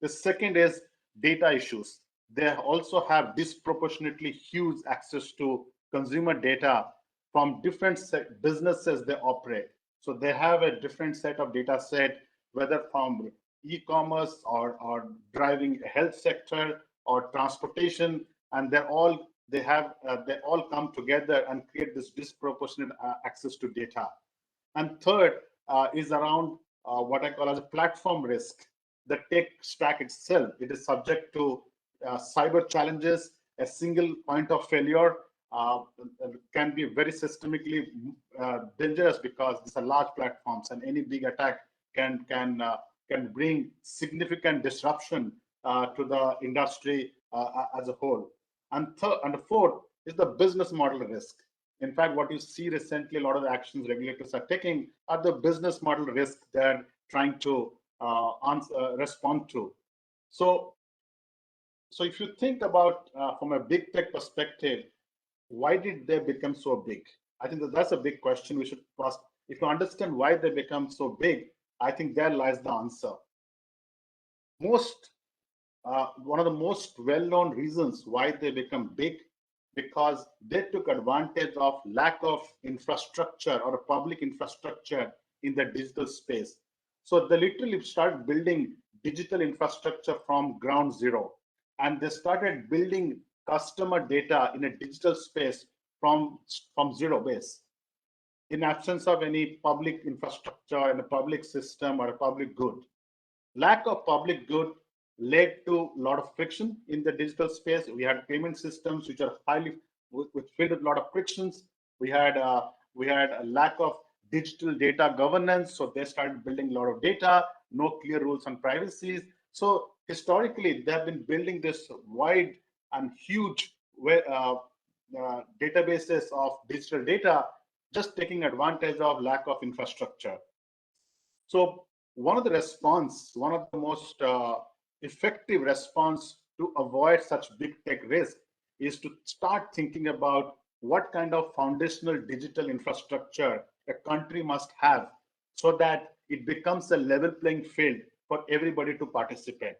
The second is data issues. They also have disproportionately huge access to consumer data from different businesses they operate. So they have a different set of data set, whether from e-commerce or driving a health sector or transportation, and they all come together and create this disproportionate access to data. And third is around what I call as a platform risk. The tech stack itself, it is subject to cyber challenges. A single point of failure can be very systemically dangerous because these are large platforms, and any big attack can bring significant disruption to the industry as a whole. And the fourth is the business model risk. In fact, what you see recently, a lot of the actions regulators are taking are the business model risk they're trying to respond to. So if you think about from a big tech perspective, why did they become so big? I think that's a big question we should ask. If you understand why they become so big, I think there lies the answer. One of the most well-known reasons why they become big, because they took advantage of lack of infrastructure or a public infrastructure in the digital space. So they literally started building digital infrastructure from ground zero, and they started building customer data in a digital space from zero base, in absence of any public infrastructure and a public system or a public good. Lack of public good led to a lot of friction in the digital space. We had payment systems which filled with a lot of frictions. We had a lack of digital data governance, so they started building a lot of data, no clear rules on privacy. So historically, they have been building this wide and huge databases of digital data, just taking advantage of lack of infrastructure. So one of the most effective response to avoid such big tech risk is to start thinking about what kind of foundational digital infrastructure a country must have so that it becomes a level playing field for everybody to participate.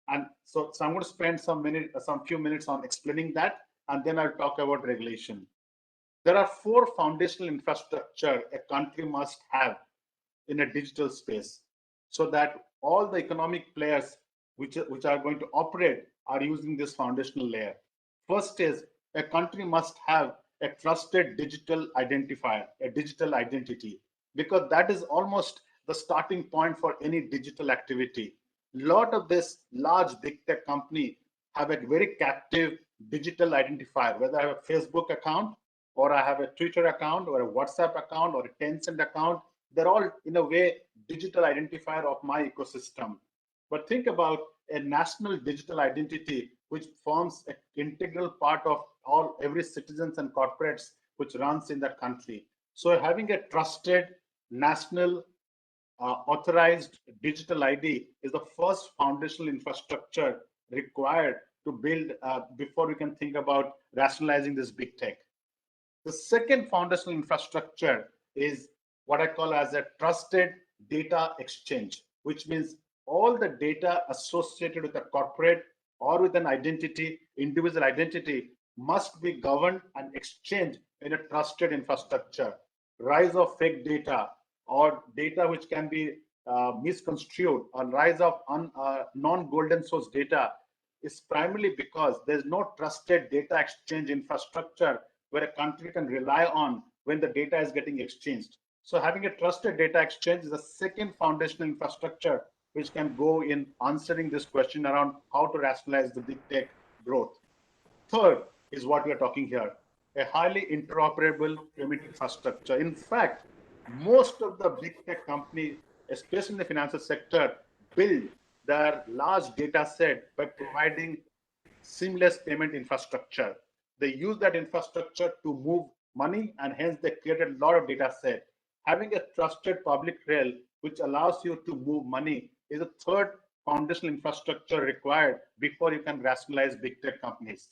And so I'm going to spend some few minutes on explaining that, and then I'll talk about regulation. There are 4 foundational infrastructure a country must have in a digital space so that all the economic players which are going to operate are using this foundational layer. First is a country must have a trusted digital identifier, a digital identity, because that is almost the starting point for any digital activity. A lot of this large big tech company have a very captive digital identifier, whether I have a Facebook account or I have a Twitter account or a WhatsApp account or a Tencent account. They're all in a way digital identifier of my ecosystem. But think about a national digital identity which forms an integral part of every citizens and corporates which runs in that country. So having a trusted national authorized digital ID is the first foundational infrastructure required to build before we can think about rationalizing this big tech. The second foundational infrastructure is what I call as a trusted data exchange, which means all the data associated with a corporate or with an identity, individual identity, must be governed and exchanged in a trusted infrastructure. Rise of fake data or data which can be misconstrued, or rise of non-golden source data is primarily because there's no trusted data exchange infrastructure where a country can rely on when the data is getting exchanged. So having a trusted data exchange is the second foundational infrastructure which can go in answering this question around how to rationalize the big tech growth. Third is what we are talking here, a highly interoperable payment infrastructure. In fact, most of the big tech companies, especially in the financial sector, build their large data set by providing seamless payment infrastructure. They use that infrastructure to move money, and hence they create a lot of data set. Having a trusted public rail which allows you to move money is a third foundational infrastructure required before you can rationalize big tech companies.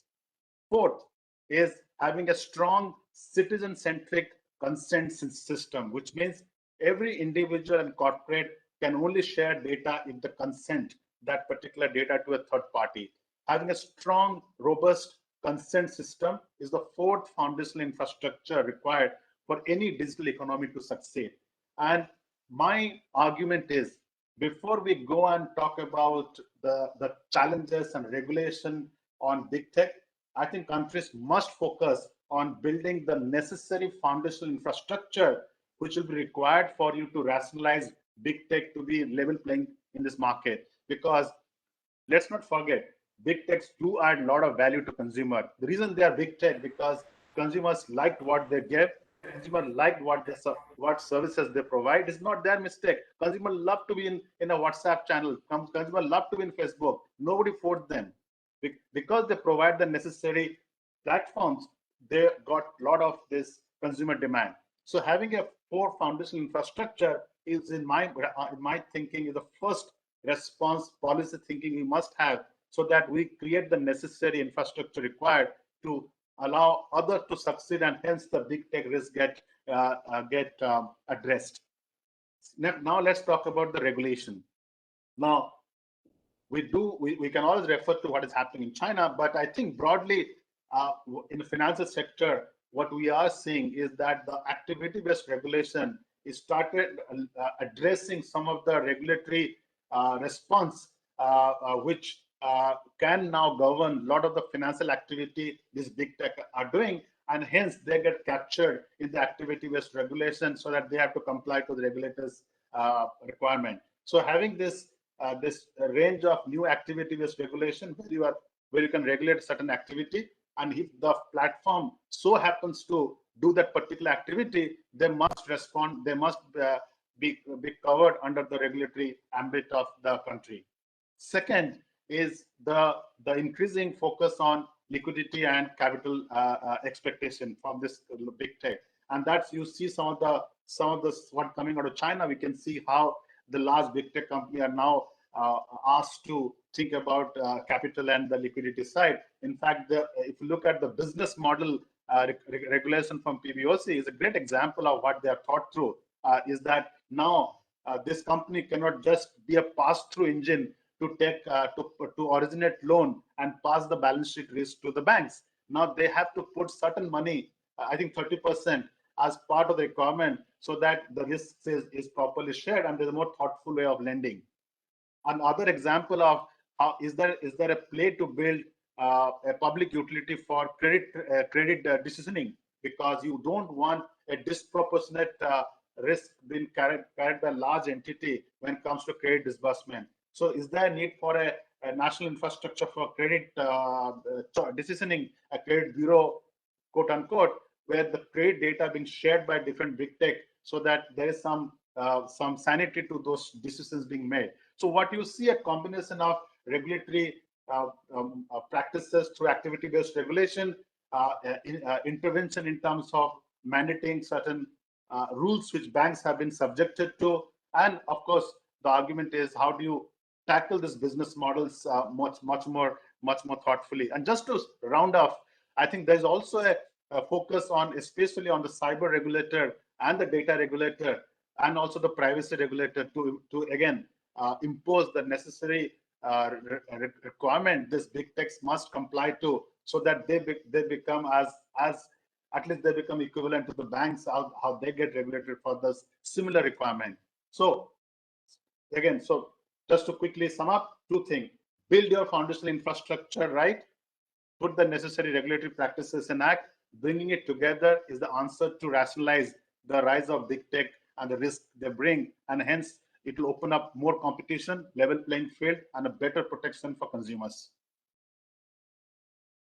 Fourth is having a strong citizen-centric consent system, which means every individual and corporate can only share data if they consent that particular data to a third party. Having a strong, robust consent system is the fourth foundational infrastructure required for any digital economy to succeed. And my argument is, before we go and talk about the challenges and regulation on big tech, I think countries must focus on building the necessary foundational infrastructure which will be required for you to rationalize big tech to be level playing in this market. Because let's not forget, big techs do add a lot of value to consumer. The reason they are big tech because consumers liked what they get, consumer liked what services they provide. It's not their mistake. Consumer love to be in a WhatsApp channel. Consumer love to be in Facebook. Nobody forced them. Because they provide the necessary platforms, they got a lot of this consumer demand. So having a four foundational infrastructure is, in my thinking, is the first response policy thinking we must have, so that we create the necessary infrastructure required to allow others to succeed, and hence the big tech risk get addressed. Now let's talk about the regulation. Now, we can always refer to what is happening in China, but I think broadly in the financial sector, what we are seeing is that the activity-based regulation is started addressing some of the regulatory response which can now govern a lot of the financial activity these big tech are doing, and hence they get captured in the activity-based regulation so that they have to comply to the regulators' requirement. So having this range of new activity-based regulation where you can regulate certain activity, and if the platform so happens to do that particular activity, they must respond. They must be covered under the regulatory ambit of the country. Second is the increasing focus on liquidity and capital expectation from this big tech, and that's, you see some of the what coming out of China. We can see how the large big tech company are now asked to think about capital and the liquidity side. In fact, if you look at the business model regulation from PBOC, is a great example of what they have thought through. Is that now this company cannot just be a pass-through engine to take to originate loan and pass the balance sheet risk to the banks. Now they have to put certain money, I think 30%, as part of the requirement, so that the risk is properly shared and there's a more thoughtful way of lending. Another example of how is there a play to build a public utility for credit decisioning, because you don't want a disproportionate risk being carried by a large entity when it comes to credit disbursement. So is there a need for a national infrastructure for credit decisioning, a credit bureau, quote unquote, where the credit data being shared by different big tech, so that there is some sanity to those decisions being made. So what you see, a combination of regulatory practices through activity-based regulation, intervention in terms of mandating certain rules which banks have been subjected to, and of course the argument is how do you tackle these business models much more thoughtfully. And just to round off, I think there's also a focus on, especially on the cyber regulator and the data regulator, and also the privacy regulator to again impose the necessary requirement this big techs must comply to, so that they become as at least they become equivalent to the banks, how they get regulated for this similar requirement. So again, so just to quickly sum up, two things: build your foundational infrastructure right, put the necessary regulatory practices in act. Bringing it together is the answer to rationalize the rise of big tech and the risk they bring, and hence It will open up more competition, level playing field, and a better protection for consumers.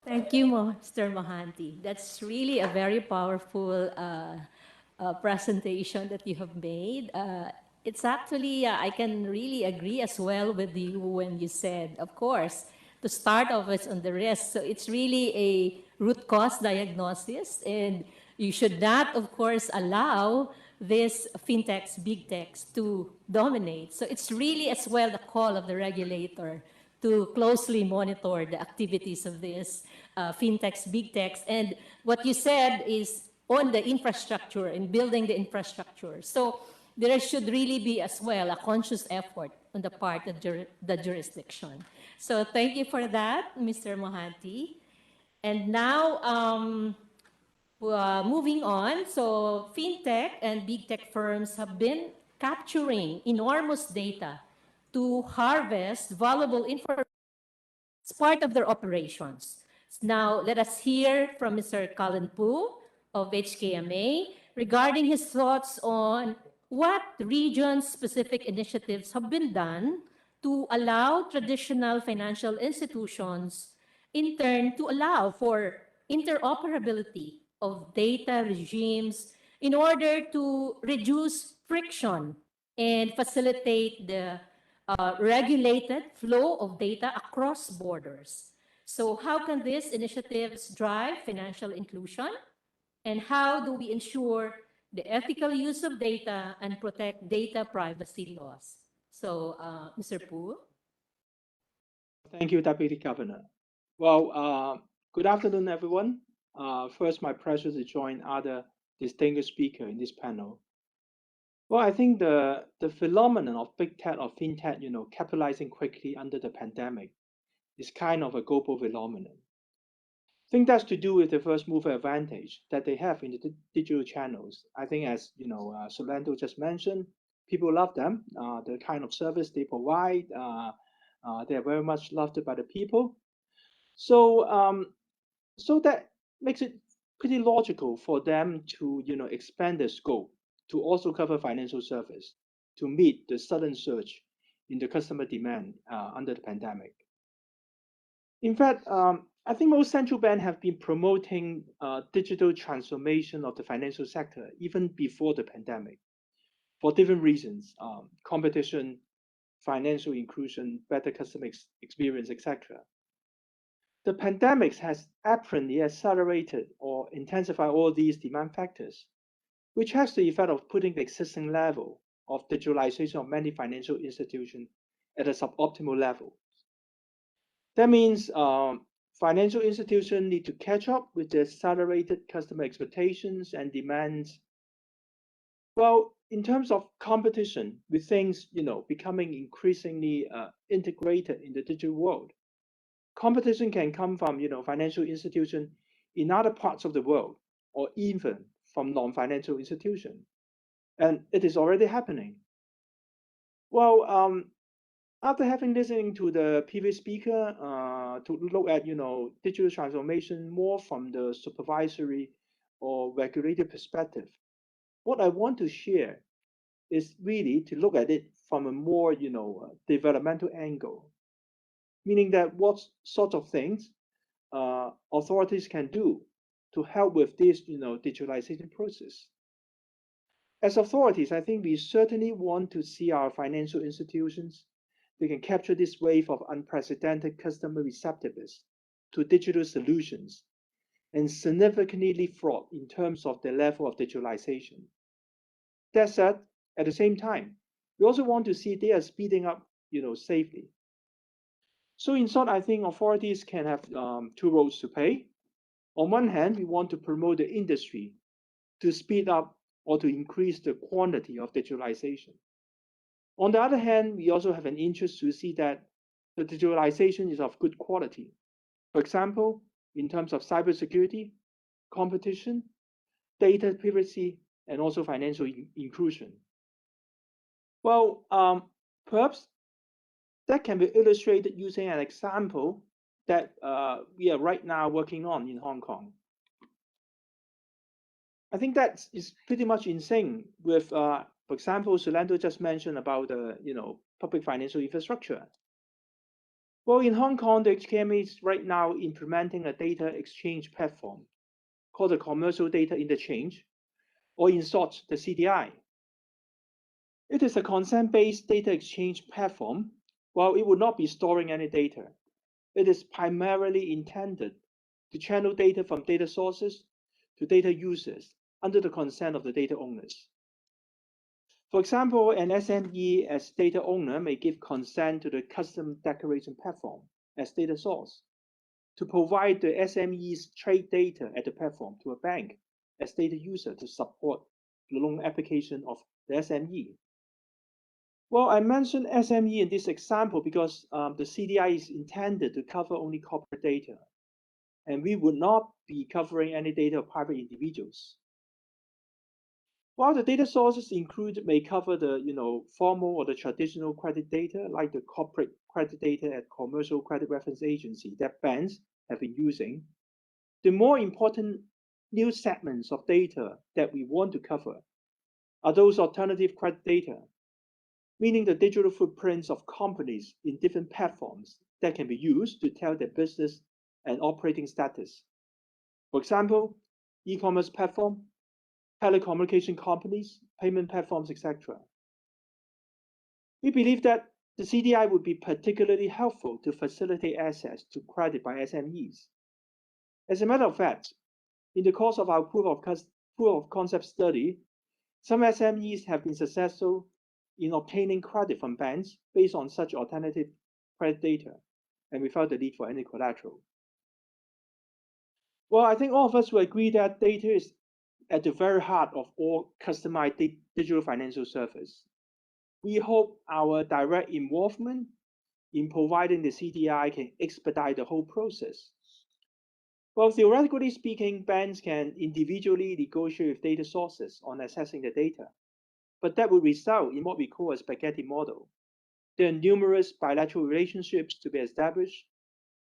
Thank you, Mr. Mohanty. That's really a very powerful presentation that you have made. It's actually, I can really agree as well with you when you said, of course, to start off is on the risk. So it's really a root cause diagnosis, and you should not, of course, allow this FinTechs, BigTechs to dominate. So it's really as well the call of the regulator to closely monitor the activities of this FinTechs, BigTechs. And what you said is on the infrastructure and building the infrastructure. So there should really be as well a conscious effort on the part of the jurisdiction. So thank you for that, Mr. Mohanty. And now, moving on, so FinTech and Big Tech firms have been capturing enormous data to harvest valuable information as part of their operations. Now, let us hear from Mr. Colin Poo of HKMA regarding his thoughts on what region-specific initiatives have been done to allow traditional financial institutions, in turn, to allow for interoperability of data regimes in order to reduce friction and facilitate the regulated flow of data across borders. So how can these initiatives drive financial inclusion? And how do we ensure the ethical use of data and protect data privacy laws? So, Mr. Poo. Thank you, Deputy Governor. Well, good afternoon, everyone. First, my pleasure to join other distinguished speakers in this panel. Well, I think the phenomenon of big tech or fintech, capitalizing quickly under the pandemic is kind of a global phenomenon. I think that's to do with the first mover advantage that they have in the digital channels. I think as, Solando just mentioned, people love them, the kind of service they provide, they are very much loved by the people. So, so that makes it pretty logical for them to, expand their scope to also cover financial service to meet the sudden surge in the customer demand under the pandemic. In fact, I think most central banks have been promoting digital transformation of the financial sector even before the pandemic for different reasons, competition, financial inclusion, better customer experience, etc. The pandemic has apparently accelerated or intensified all these demand factors, which has the effect of putting the existing level of digitalization of many financial institutions at a suboptimal level. That means financial institutions need to catch up with the accelerated customer expectations and demands. Well, in terms of competition, with things becoming increasingly integrated in the digital world, competition can come from financial institutions in other parts of the world, or even from non-financial institutions, and it is already happening. Well, after having listened to the previous speaker to look at digital transformation more from the supervisory or regulated perspective, what I want to share is really to look at it from a more developmental angle, meaning that what sort of things authorities can do to help with this digitalization process. As authorities, I think we certainly want to see our financial institutions, they can capture this wave of unprecedented customer receptiveness to digital solutions and significantly leapfrog in terms of the level of digitalization. That said, at the same time, we also want to see they are speeding up safely. So in short, I think authorities can have two roles to play. On one hand, we want to promote the industry to speed up or to increase the quantity of digitalization. On the other hand, we also have an interest to see that the digitalization is of good quality. For example, in terms of cybersecurity, competition, data privacy, and also financial inclusion. Well, perhaps that can be illustrated using an example that we are right now working on in Hong Kong. I think that is pretty much in sync with For example, Solando just mentioned about the public financial infrastructure. Well, in Hong Kong, the HKMA is right now implementing a data exchange platform called the Commercial Data Interchange, or in short, the CDI. It is a consent-based data exchange platform. While it would not be storing any data, it is primarily intended to channel data from data sources to data users under the consent of the data owners. For example, an SME as data owner may give consent to the custom declaration platform as data source to provide the SME's trade data at the platform to a bank as data user to support the loan application of the SME. Well, I mentioned SME in this example because the CDI is intended to cover only corporate data, and we would not be covering any data of private individuals. While the data sources included may cover the formal or the traditional credit data, like the corporate credit data at commercial credit reference agency that banks have been using, the more important new segments of data that we want to cover are those alternative credit data, meaning the digital footprints of companies in different platforms that can be used to tell their business and operating status. For example, e-commerce platform, telecommunication companies, payment platforms, etc. We believe that the CDI would be particularly helpful to facilitate access to credit by SMEs. As a matter of fact, in the course of our proof of concept study, some SMEs have been successful in obtaining credit from banks based on such alternative credit data, and without the need for any collateral. Well, I think all of us will agree that data is at the very heart of all customized digital financial service. We hope our direct involvement in providing the CDI can expedite the whole process. Well, theoretically speaking, banks can individually negotiate with data sources on accessing the data, but that would result in what we call a spaghetti model. There are numerous bilateral relationships to be established,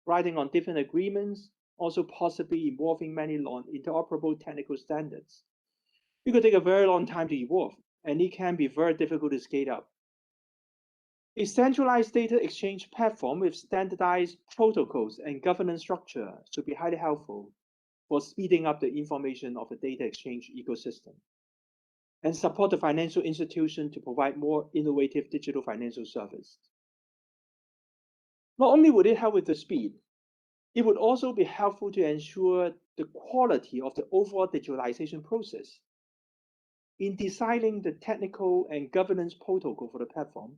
riding on different agreements, also possibly involving many non-interoperable technical standards. It could take a very long time to evolve, and it can be very difficult to scale up. A centralized data exchange platform with standardized protocols and governance structure should be highly helpful for speeding up the information of the data exchange ecosystem and support the financial institution to provide more innovative digital financial service. Not only would it help with the speed, it would also be helpful to ensure the quality of the overall digitalization process. In designing the technical and governance protocol for the platform,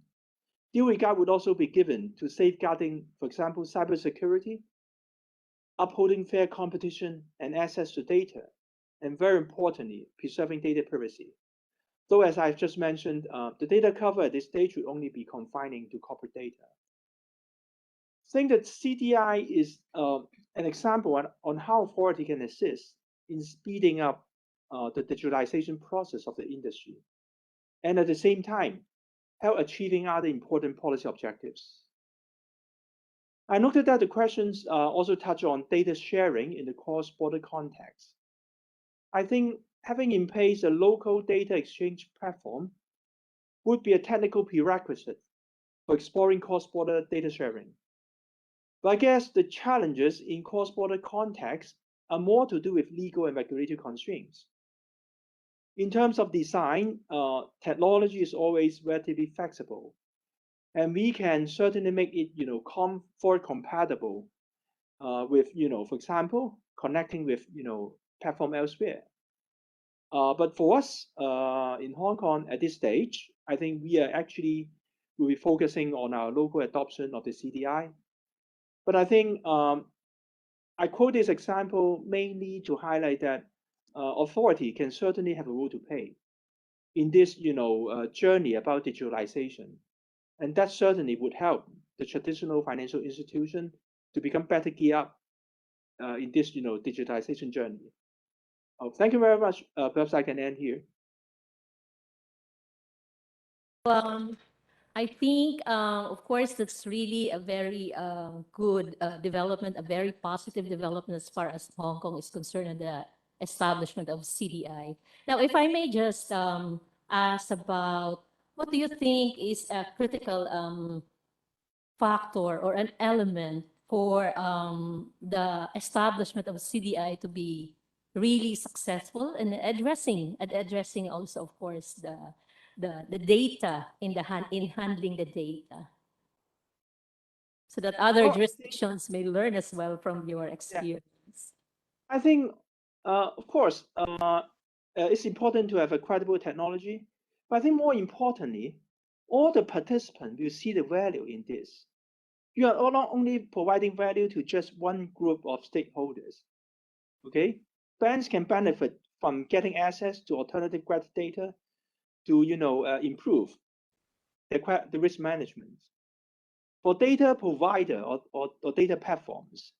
due regard would also be given to safeguarding, for example, cybersecurity, upholding fair competition and access to data, and very importantly, preserving data privacy. Though, as I've just mentioned, the data cover at this stage would only be confining to corporate data. I think that CDI is an example on how authority can assist in speeding up the digitalization process of the industry, and at the same time, help achieving other important policy objectives. I noted that the questions also touch on data sharing in the cross-border context. I think having in place a local data exchange platform would be a technical prerequisite for exploring cross-border data sharing. But I guess the challenges in cross-border context are more to do with legal and regulatory constraints. In terms of design, technology is always relatively flexible, and we can certainly make it, forward compatible with, for example, connecting with, platform elsewhere. But for us in Hong Kong at this stage, I think we'll be focusing on our local adoption of the CDI. But I think I quote this example mainly to highlight that authority can certainly have a role to play in this, journey about digitalization, and that certainly would help the traditional financial institution to become better geared up in this, digitalization journey. Thank you very much. Perhaps I can end here. I think, of course, that's really a very good development, a very positive development as far as Hong Kong is concerned and the establishment of CDI. Now, if I may just ask about what do you think is a critical factor or an element for the establishment of CDI to be really successful in addressing also, of course, the data in handling the data, so that other jurisdictions may learn as well from your experience. I think, of course, it's important to have a credible technology, but I think more importantly, all the participants will see the value in this. You are not only providing value to just one group of stakeholders. Okay, banks can benefit from getting access to alternative credit data to improve the risk management. For data provider or data platforms,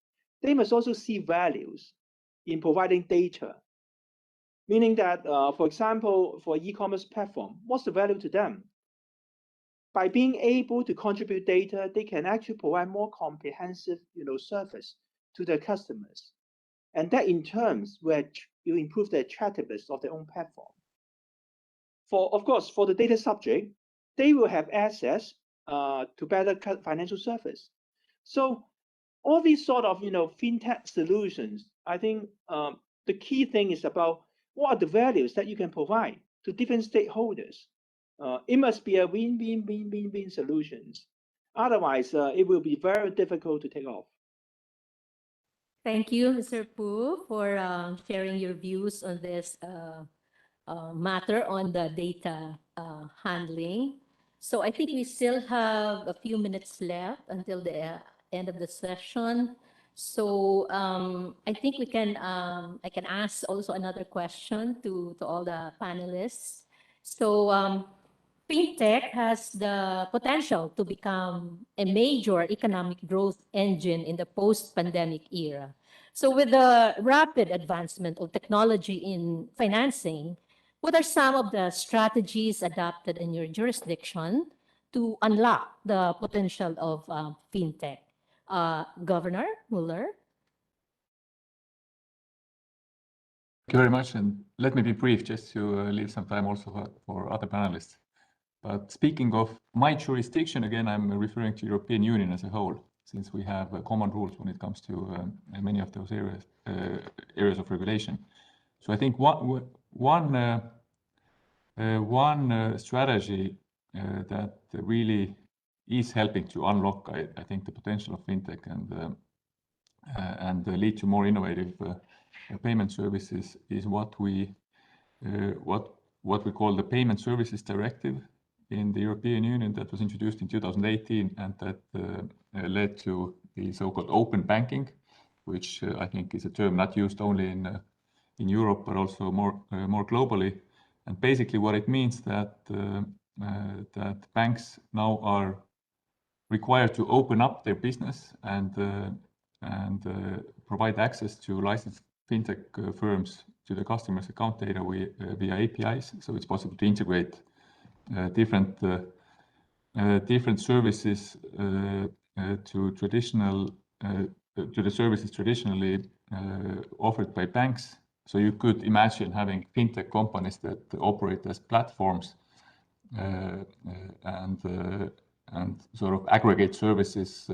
they must also see values in providing data, meaning that, for example, for e-commerce platform, what's the value to them? By being able to contribute data, they can actually provide more comprehensive service to their customers. And that in terms will improve the attractiveness of their own platform. Of course, for the data subject, they will have access to better financial service. So all these sort of fintech solutions, I think the key thing is about what are the values that you can provide to different stakeholders. It must be a win-win-win-win-win solutions. Otherwise, it will be very difficult to take off. Thank you, Mr. Pu, for sharing your views on this matter on the data handling. So I think we still have a few minutes left until the end of the session. So I think we can, I can ask also another question to all the panelists. So FinTech has the potential to become a major economic growth engine in the post-pandemic era. So with the rapid advancement of technology in financing, what are some of the strategies adopted in your jurisdiction to unlock the potential of FinTech? Governor Muller? Thank you very much. And let me be brief just to leave some time also for other panelists. But speaking of my jurisdiction, again, I'm referring to European Union as a whole, since we have common rules when it comes to many of those areas of regulation. So I think one strategy that really is helping to unlock, I think, the potential of FinTech and lead to more innovative payment services is what we call the Payment Services Directive in the European Union that was introduced in 2018 and that led to the so-called open banking, which I think is a term not used only in Europe but also more globally. And basically, what it means that banks now are required to open up their business and provide access to licensed FinTech firms to the customer's account data via APIs. So it's possible to integrate different services to the services traditionally offered by banks. So you could imagine having FinTech companies that operate as platforms and sort of aggregate services,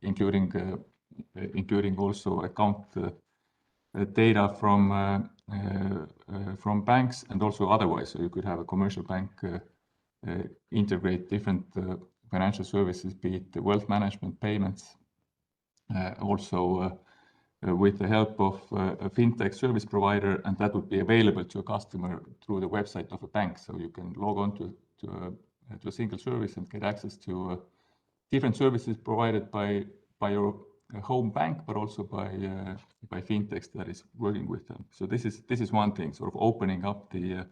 including also account data from banks and also otherwise. So you could have a commercial bank integrate different financial services, be it wealth management, payments, also with the help of a FinTech service provider, and that would be available to a customer through the website of a bank. So you can log on to a single service and get access to different services provided by your home bank, but also by FinTechs that is working with them. So this is one thing, sort of opening up the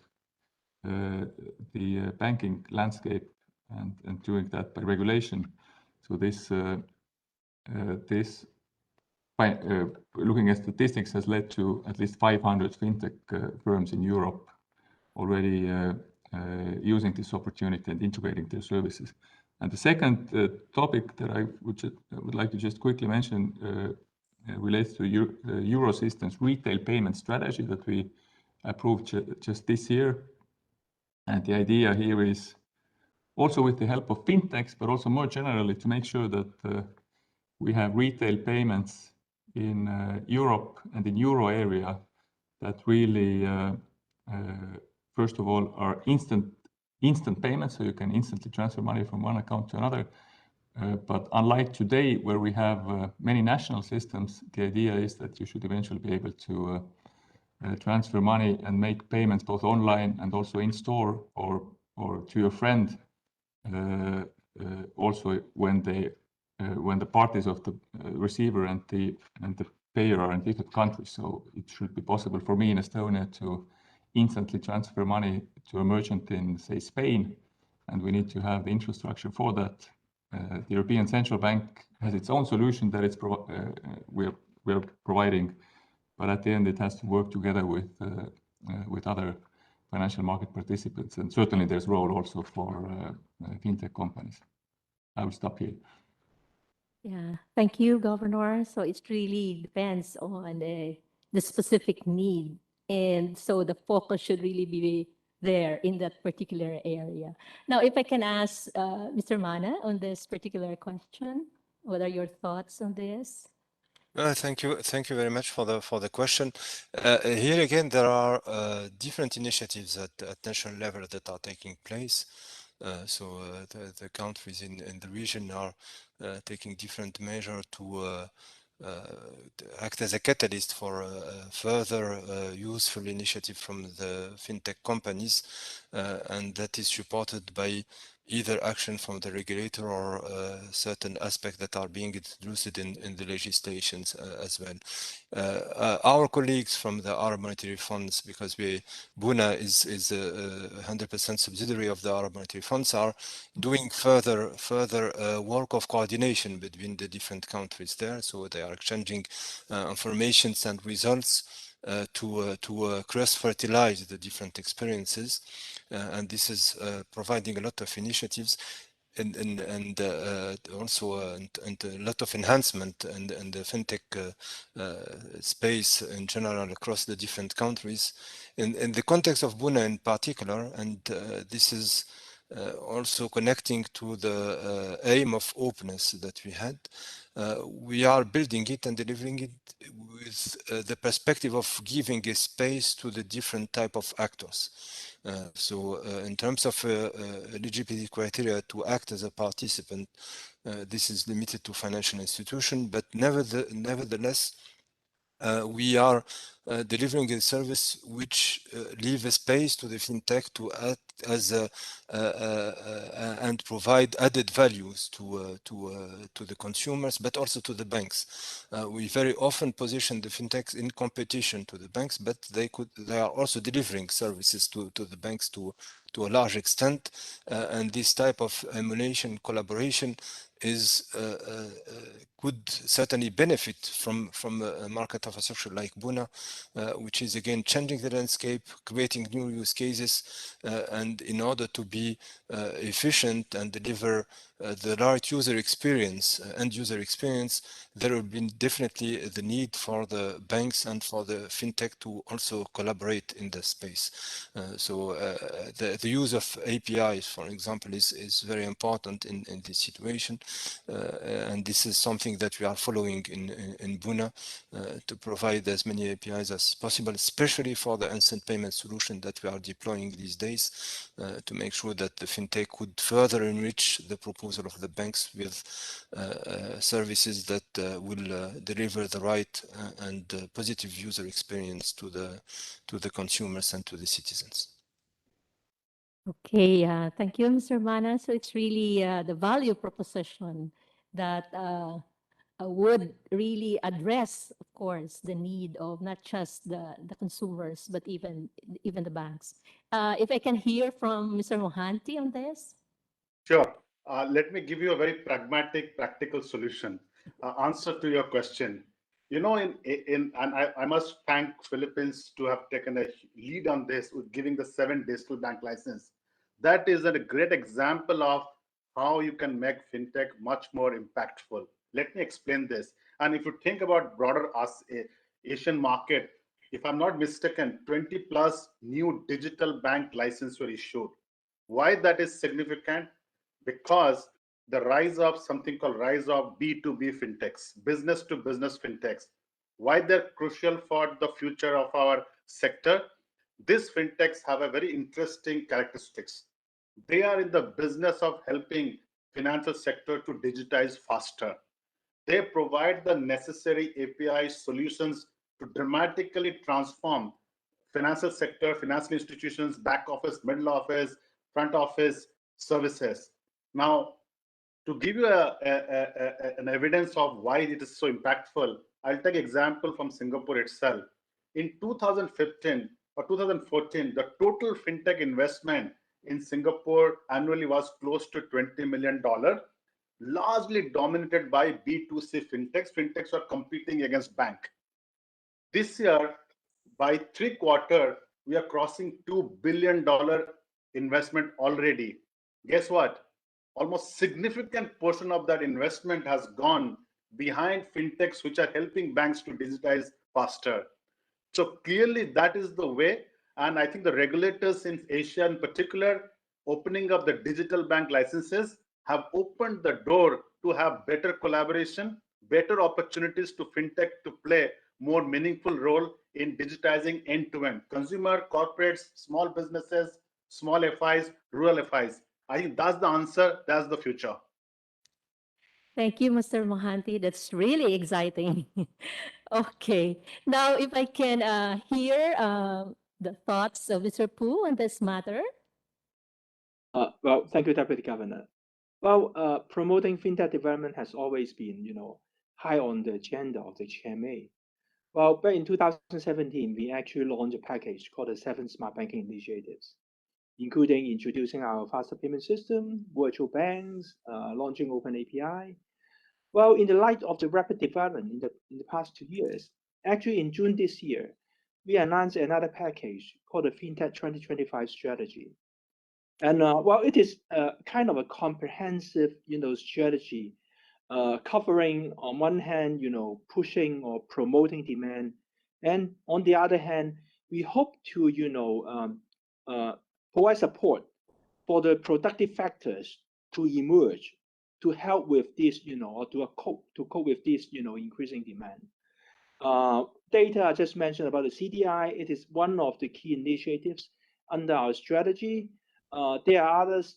banking landscape and doing that by regulation. So looking at statistics has led to at least 500 FinTech firms in Europe already using this opportunity and integrating their services. And the second topic that I would like to just quickly mention relates to Eurosystem's retail payment strategy that we approved just this year. And the idea here is also with the help of FinTechs, but also more generally to make sure that we have retail payments in Europe and in Euro area that really, first of all, are instant payments, so you can instantly transfer money from one account to another. But unlike today, where we have many national systems, the idea is that you should eventually be able to transfer money and make payments both online and also in store or to your friend. Also, when the parties of the receiver and the payer are in different countries, so it should be possible for me in Estonia to instantly transfer money to a merchant in, say, Spain, and we need to have the infrastructure for that. The European Central Bank has its own solution that we're providing, but at the end it has to work together with other financial market participants, and certainly there's role also for fintech companies. I will stop here. Yeah, thank you, Governor. So it really depends on the specific need, and so the focus should really be there in that particular area. Now, if I can ask Mr. Mana on this particular question, what are your thoughts on this? Thank you very much for the question. Here again, there are different initiatives at national level that are taking place. So the countries in the region are taking different measures to act as a catalyst for further useful initiative from the fintech companies, and that is supported by either action from the regulator or certain aspects that are being introduced in the legislations as well. Our colleagues from the Arab Monetary Funds, because Bruner is a 100% subsidiary of the Arab Monetary Funds, are doing further work of coordination between the different countries there. So they are exchanging informations and results to cross-fertilize the different experiences, and this is providing a lot of initiatives and also and a lot of enhancement and the fintech space in general across the different countries. In the context of Bruner in particular, and this is also connecting to the aim of openness that we had. We are building it and delivering it with the perspective of giving a space to the different type of actors. So in terms of eligibility criteria to act as a participant, this is limited to financial institution, but nevertheless, we are delivering a service which leave a space to the fintech to act as and provide added values to the consumers, but also to the banks. We very often position the fintechs in competition to the banks, but they are also delivering services to the banks to a large extent, and this type of emulation collaboration is could certainly benefit from a market infrastructure like Bruner, which is again changing the landscape, creating new use cases, and in order to be efficient and deliver the right user experience, end user experience, there will be definitely the need for the banks and for the fintech to also collaborate in the space. So the use of APIs, for example, is very important in this situation, and this is something that we are following in Bruner to provide as many APIs as possible, especially for the instant payment solution that we are deploying these days, to make sure that the fintech could further enrich the proposal of the banks with services that will deliver the right and positive user experience to the consumers and to the citizens. Okay, thank you, Mr. Mana. So it's really the value proposition that would really address, of course, the need of not just the consumers, but even the banks. If I can hear from Mr. Mohanty on this. Sure. Let me give you a very pragmatic, practical solution. Answer to your question. You know, and I must thank Philippines to have taken a lead on this with giving the 7 digital bank license. That is a great example of how you can make fintech much more impactful. Let me explain this. And if you think about broader Asian market, if I'm not mistaken, 20 plus new digital bank licenses were issued. Why that is significant? Because the rise of something called rise of B2B fintechs, business to business fintechs. Why they're crucial for the future of our sector? These fintechs have a very interesting characteristics. They are in the business of helping financial sector to digitize faster. They provide the necessary API solutions to dramatically transform financial sector, financial institutions, back office, middle office, front office services. Now, to give you an evidence of why it is so impactful, I'll take example from Singapore itself. In 2015 or 2014, the total fintech investment in Singapore annually was close to $20 million, largely dominated by B2C fintechs. Fintechs are competing against bank. This year, by 3/4, we are crossing $2 billion investment already. Guess what? Almost significant portion of that investment has gone behind fintechs, which are helping banks to digitize faster. So clearly that is the way. And I think the regulators in Asia in particular, opening up the digital bank licenses, have opened the door to have better collaboration, better opportunities to fintech to play more meaningful role in digitizing end-to-end. Consumer, corporates, small businesses, small FIs, rural FIs. I think that's the answer, that's the future. Thank you, Mr. Mohanty. That's really exciting. Okay. Now, if I can hear the thoughts of Mr. Poo on this matter. Well, thank you, Deputy Governor. Well, promoting fintech development has always been, high on the agenda of the GMA. Well, back in 2017, we actually launched a package called the 7 Smart Banking Initiatives, including introducing our faster payment system, virtual banks, launching open API. Well, in the light of the rapid development in the past 2 years, actually in June this year, we announced another package called the FinTech 2025 strategy. And well, it is kind of a comprehensive, strategy covering on one hand, pushing or promoting demand, and on the other hand, we hope to, provide support for the productive factors to emerge to help with this, or to cope with this, increasing demand. Data I just mentioned about the CDI, it is one of the key initiatives under our strategy. There are others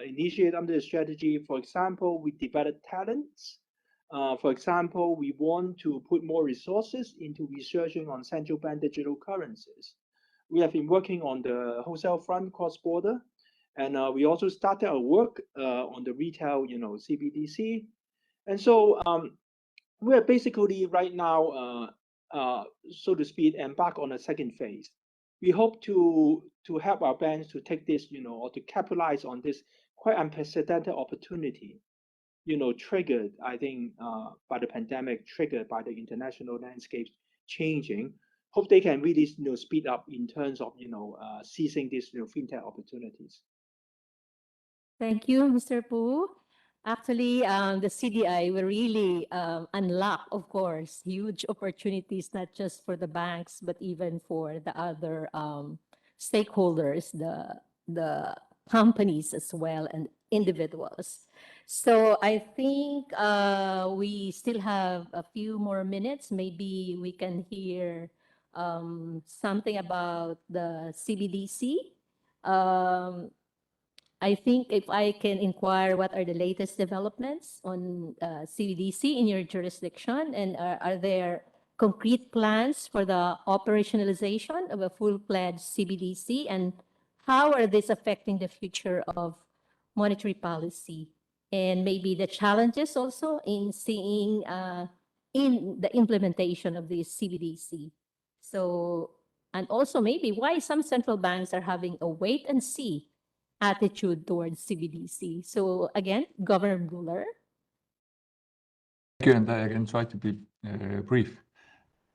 initiated under the strategy. For example, we develop talents. For example, we want to put more resources into researching on central bank digital currencies. We have been working on the wholesale front cross-border, and we also started our work on the retail, Cbdc. And so we're basically right now, so to speak, embark on a second phase. We hope to help our banks to take this, or to capitalize on this quite unprecedented opportunity, triggered, I think, by the pandemic, triggered by the international landscape changing. Hope they can really, speed up in terms of, seizing these, fintech opportunities. Thank you, Mr. Poo. Actually, the CDI will really unlock, of course, huge opportunities, not just for the banks, but even for the other stakeholders, the companies as well, and individuals. So I think we still have a few more minutes. Maybe we can hear something about the Cbdc. I think if I can inquire, what are the latest developments on Cbdc in your jurisdiction, and are there concrete plans for the operationalization of a full-fledged Cbdc, and how are these affecting the future of monetary policy, and maybe the challenges also in seeing in the implementation of the Cbdc? So, and also maybe why some central banks are having a wait and see attitude towards Cbdc. So again, Governor Bruner. Thank you, and I again try to be brief.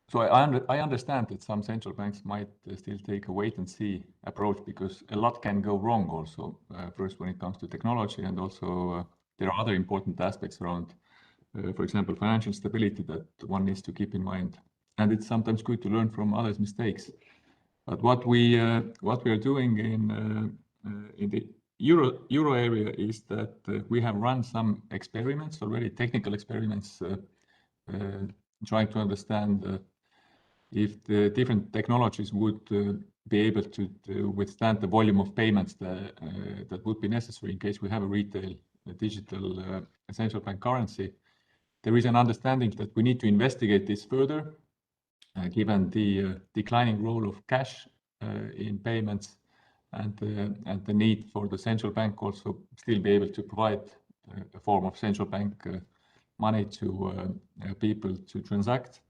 So I understand that some central banks might still take a wait and see approach, because a lot can go wrong also, first when it comes to technology, and also there are other important aspects around, for example, financial stability that one needs to keep in mind. and it's sometimes good to learn from others' mistakes. But what we are doing in the euro area is that we have run some experiments already, technical experiments, trying to understand if the different technologies would be able to withstand the volume of payments that would be necessary in case we have a retail digital central bank currency. There is an understanding that we need to investigate this further, given the declining role of cash in payments and the need for the central bank also still be able to provide a form of central bank money to people to transact.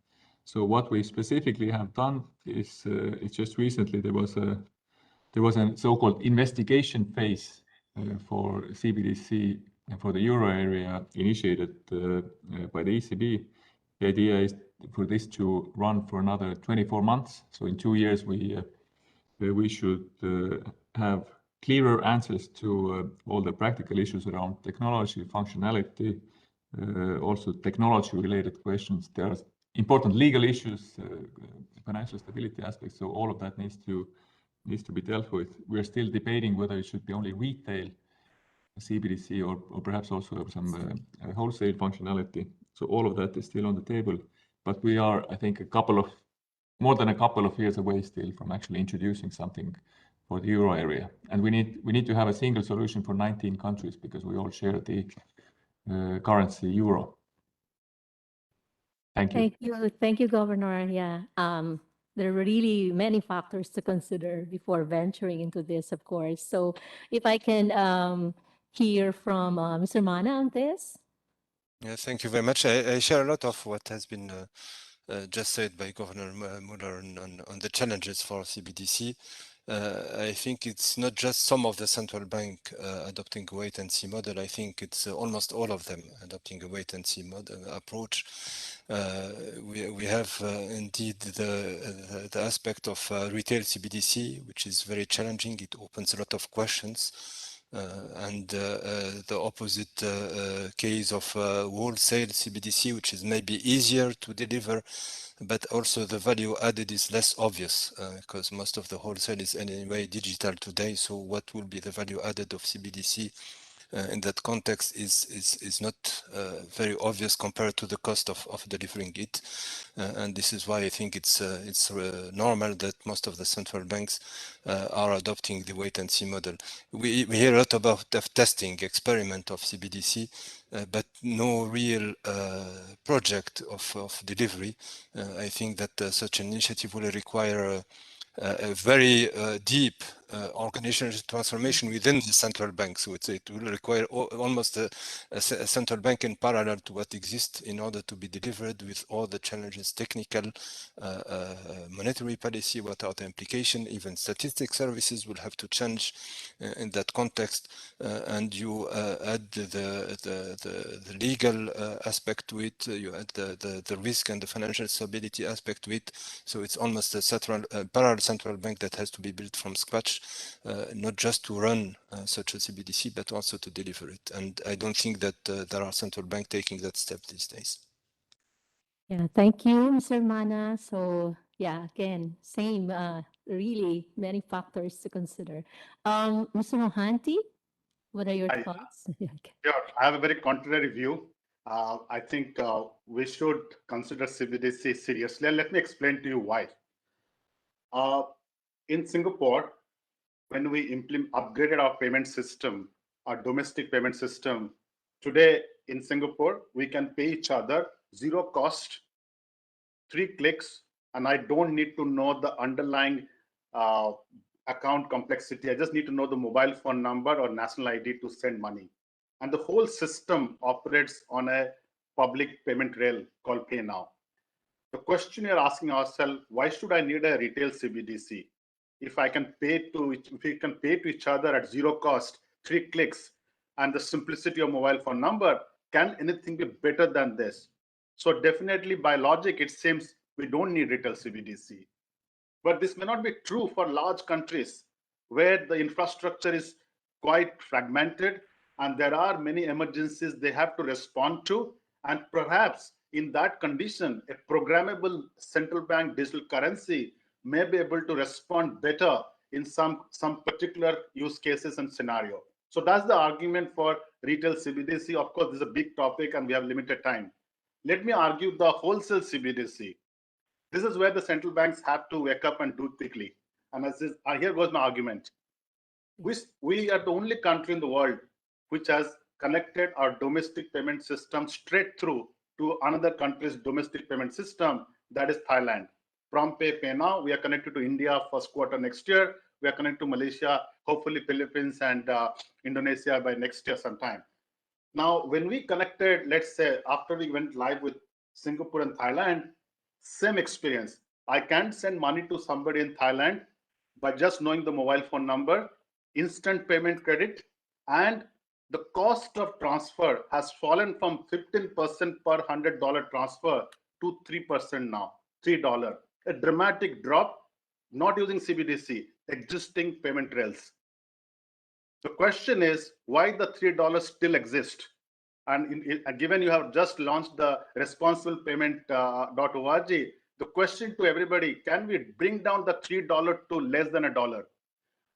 So what we specifically have done is just recently there was a so-called investigation phase for Cbdc and for the euro area initiated by the ECB. The idea is for this to run for another 24 months. So in 2 years we should have clearer answers to all the practical issues around technology, functionality, also technology-related questions. There are important legal issues, financial stability aspects. So all of that needs to be dealt with. We're still debating whether it should be only retail Cbdc or perhaps also some wholesale functionality. So all of that is still on the table. But we are, I think, more than a couple of years away still from actually introducing something for the euro area. And we need to have a single solution for 19 countries because we all share the currency euro. Thank you. Thank you, Governor. Yeah, there are really many factors to consider before venturing into this, of course. So if I can hear from Mr. Mana on this. Yeah, thank you very much. I share a lot of what has been just said by Governor Muller on the challenges for Cbdc. I think it's not just some of the central bank adopting a wait-and-see model. I think it's almost all of them adopting a wait-and-see model approach. We have indeed the aspect of retail Cbdc, which is very challenging. It opens a lot of questions. And the opposite case of wholesale Cbdc, which is maybe easier to deliver, but also the value added is less obvious because most of the wholesale is anyway digital today. So what will be the value added of Cbdc in that context is not very obvious compared to the cost of delivering it. And this is why I think it's normal that most of the central banks are adopting the wait-and-see model. We hear a lot about the testing experiment of Cbdc, but no real project of delivery. I think that such an initiative will require a very deep organizational transformation within the central bank. So it will require almost a central bank in parallel to what exists in order to be delivered with all the challenges, technical, monetary policy, what are the implications, even statistic services will have to change in that context. And you add the legal aspect to it, you add the risk and the financial stability aspect to it. So it's almost a parallel central bank that has to be built from scratch, not just to run such a Cbdc, but also to deliver it. And I don't think that there are central banks taking that step these days. Yeah, thank you, Mr. Mana. So yeah, again, same, really many factors to consider. Mr. Mohanty, what are your thoughts? Sure, I have a very contrary view. I think we should consider Cbdc seriously. And let me explain to you why. In Singapore, when we upgraded our payment system, our domestic payment system, today in Singapore, we can pay each other zero cost, 3 clicks, and I don't need to know the underlying account complexity. I just need to know the mobile phone number or national ID to send money. And the whole system operates on a public payment rail called Pay Now. The question you're asking ourselves, why should I need a retail Cbdc? If we can pay to each other at zero cost, 3 clicks, and the simplicity of mobile phone number, can anything be better than this? So definitely by logic, it seems we don't need retail Cbdc. But this may not be true for large countries where the infrastructure is quite fragmented and there are many emergencies they have to respond to. And perhaps in that condition, a programmable central bank digital currency may be able to respond better in some particular use cases and scenario. So that's the argument for retail CBDC. Of course, this is a big topic and we have limited time. Let me argue the wholesale CBDC. This is where the central banks have to wake up and do it quickly. And here goes my argument. We are the only country in the world which has connected our domestic payment system straight through to another country's domestic payment system, that is Thailand. PromptPay, Pay Now, we are connected to India first quarter next year. We are connected to Malaysia, hopefully Philippines and Indonesia by next year sometime. Now, when we connected, let's say after we went live with Singapore and Thailand, same experience. I can't send money to somebody in Thailand by just knowing the mobile phone number, instant payment credit, and the cost of transfer has fallen from 15% per $100 transfer to 3% now, $3. A dramatic drop, not using CBDC, existing payment rails. The question is why the $3 still exist. And given you have just launched the responsible payment.org, the question to everybody, can we bring down the $3 to less than $1?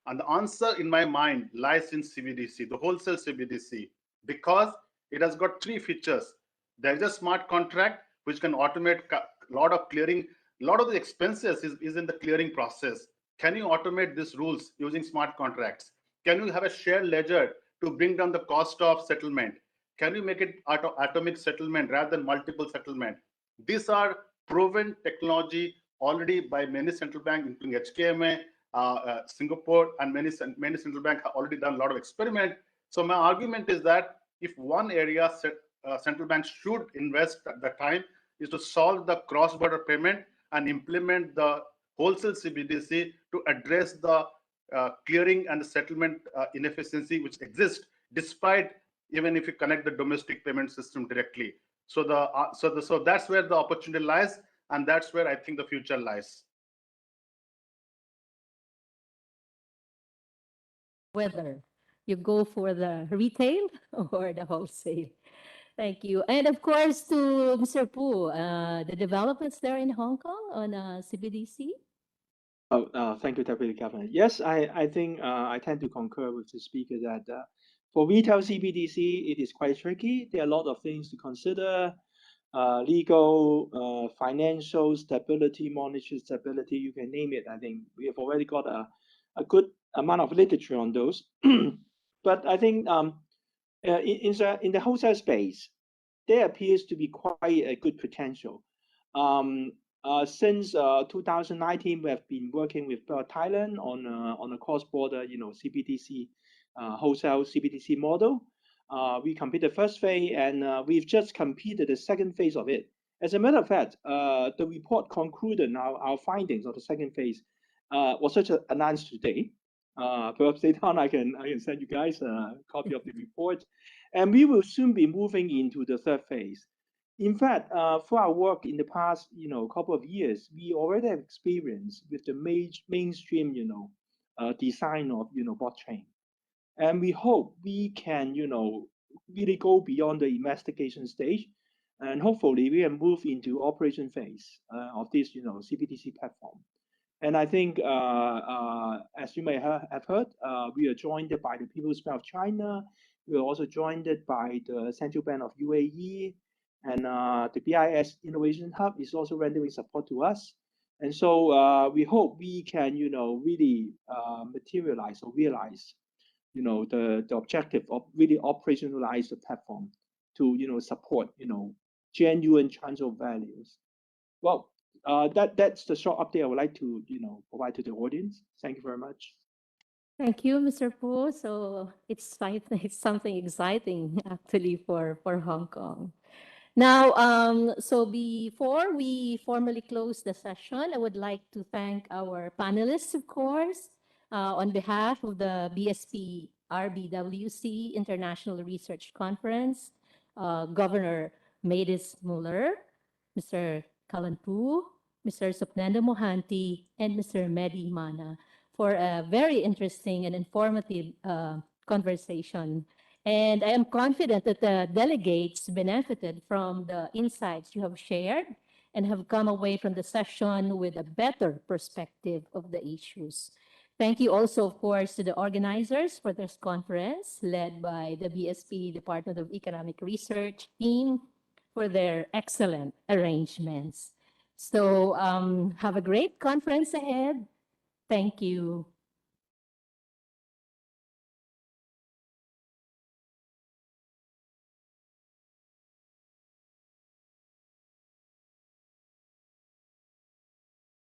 And the answer in my mind lies in CBDC, the wholesale CBDC, because it has got three features. There's a smart contract which can automate a lot of clearing. A lot of the expenses is in the clearing process. Can you automate these rules using smart contracts? Can you have a shared ledger to bring down the cost of settlement? Can you make it atomic settlement rather than multiple settlement? These are proven technology already by many central banks, including HKMA, Singapore, and many central banks have already done a lot of experiment. So my argument is that if one area central banks should invest at the time is to solve the cross-border payment and implement the wholesale CBDC to address the clearing and the settlement inefficiency which exists, despite even if you connect the domestic payment system directly. So that's where the opportunity lies, and that's where I think the future lies. Whether you go for the retail or the wholesale. Thank you. And of course, to Mr. Pu, the developments there in Hong Kong on CBDC. Thank you, Deputy Governor. Yes, I think I tend to concur with the speaker that for retail CBDC, it is quite tricky. There are a lot of things to consider, legal, financial stability, monetary stability, you can name it. I think we have already got a good amount of literature on those. But I think in the wholesale space, there appears to be quite a good potential. Since 2019, we have been working with Thailand on a cross-border, CBDC wholesale CBDC model. We completed the first phase, and we've just completed the second phase of it. As a matter of fact, the report concluded our findings of the second phase was such announced today. Perhaps later on I can send you guys a copy of the report, and we will soon be moving into the third phase. In fact, for our work in the past, couple of years, we already have experience with the mainstream, design of, blockchain, and we hope we can, really go beyond the investigation stage, and hopefully we can move into operation phase of this, CBDC platform. And I think, as you may have heard, we are joined by the People's Bank of China. We are also joined by the Central Bank of UAE, and the BIS Innovation Hub is also rendering support to us. And so we hope we can, really materialize or realize, the objective of really operationalize the platform to, support, genuine transfer of values. Well, that's the short update I would like to, provide to the audience. Thank you very much. Thank you, Mr. Pu. So it's something exciting actually for Hong Kong. Now, so before we formally close the session, I would like to thank our panelists, of course, on behalf of the BSP-RBWC International Research Conference, Governor Mavis Muller, Mr. Kalan Pu, Mr. Supnenda Mohanty, and Mr. Mehdi Mana for a very interesting and informative conversation. And I am confident that the delegates benefited from the insights you have shared and have come away from the session with a better perspective of the issues. Thank you also, of course, to the organizers for this conference, led by the BSP Department of Economic Research team, for their excellent arrangements. So have a great conference ahead. Thank you.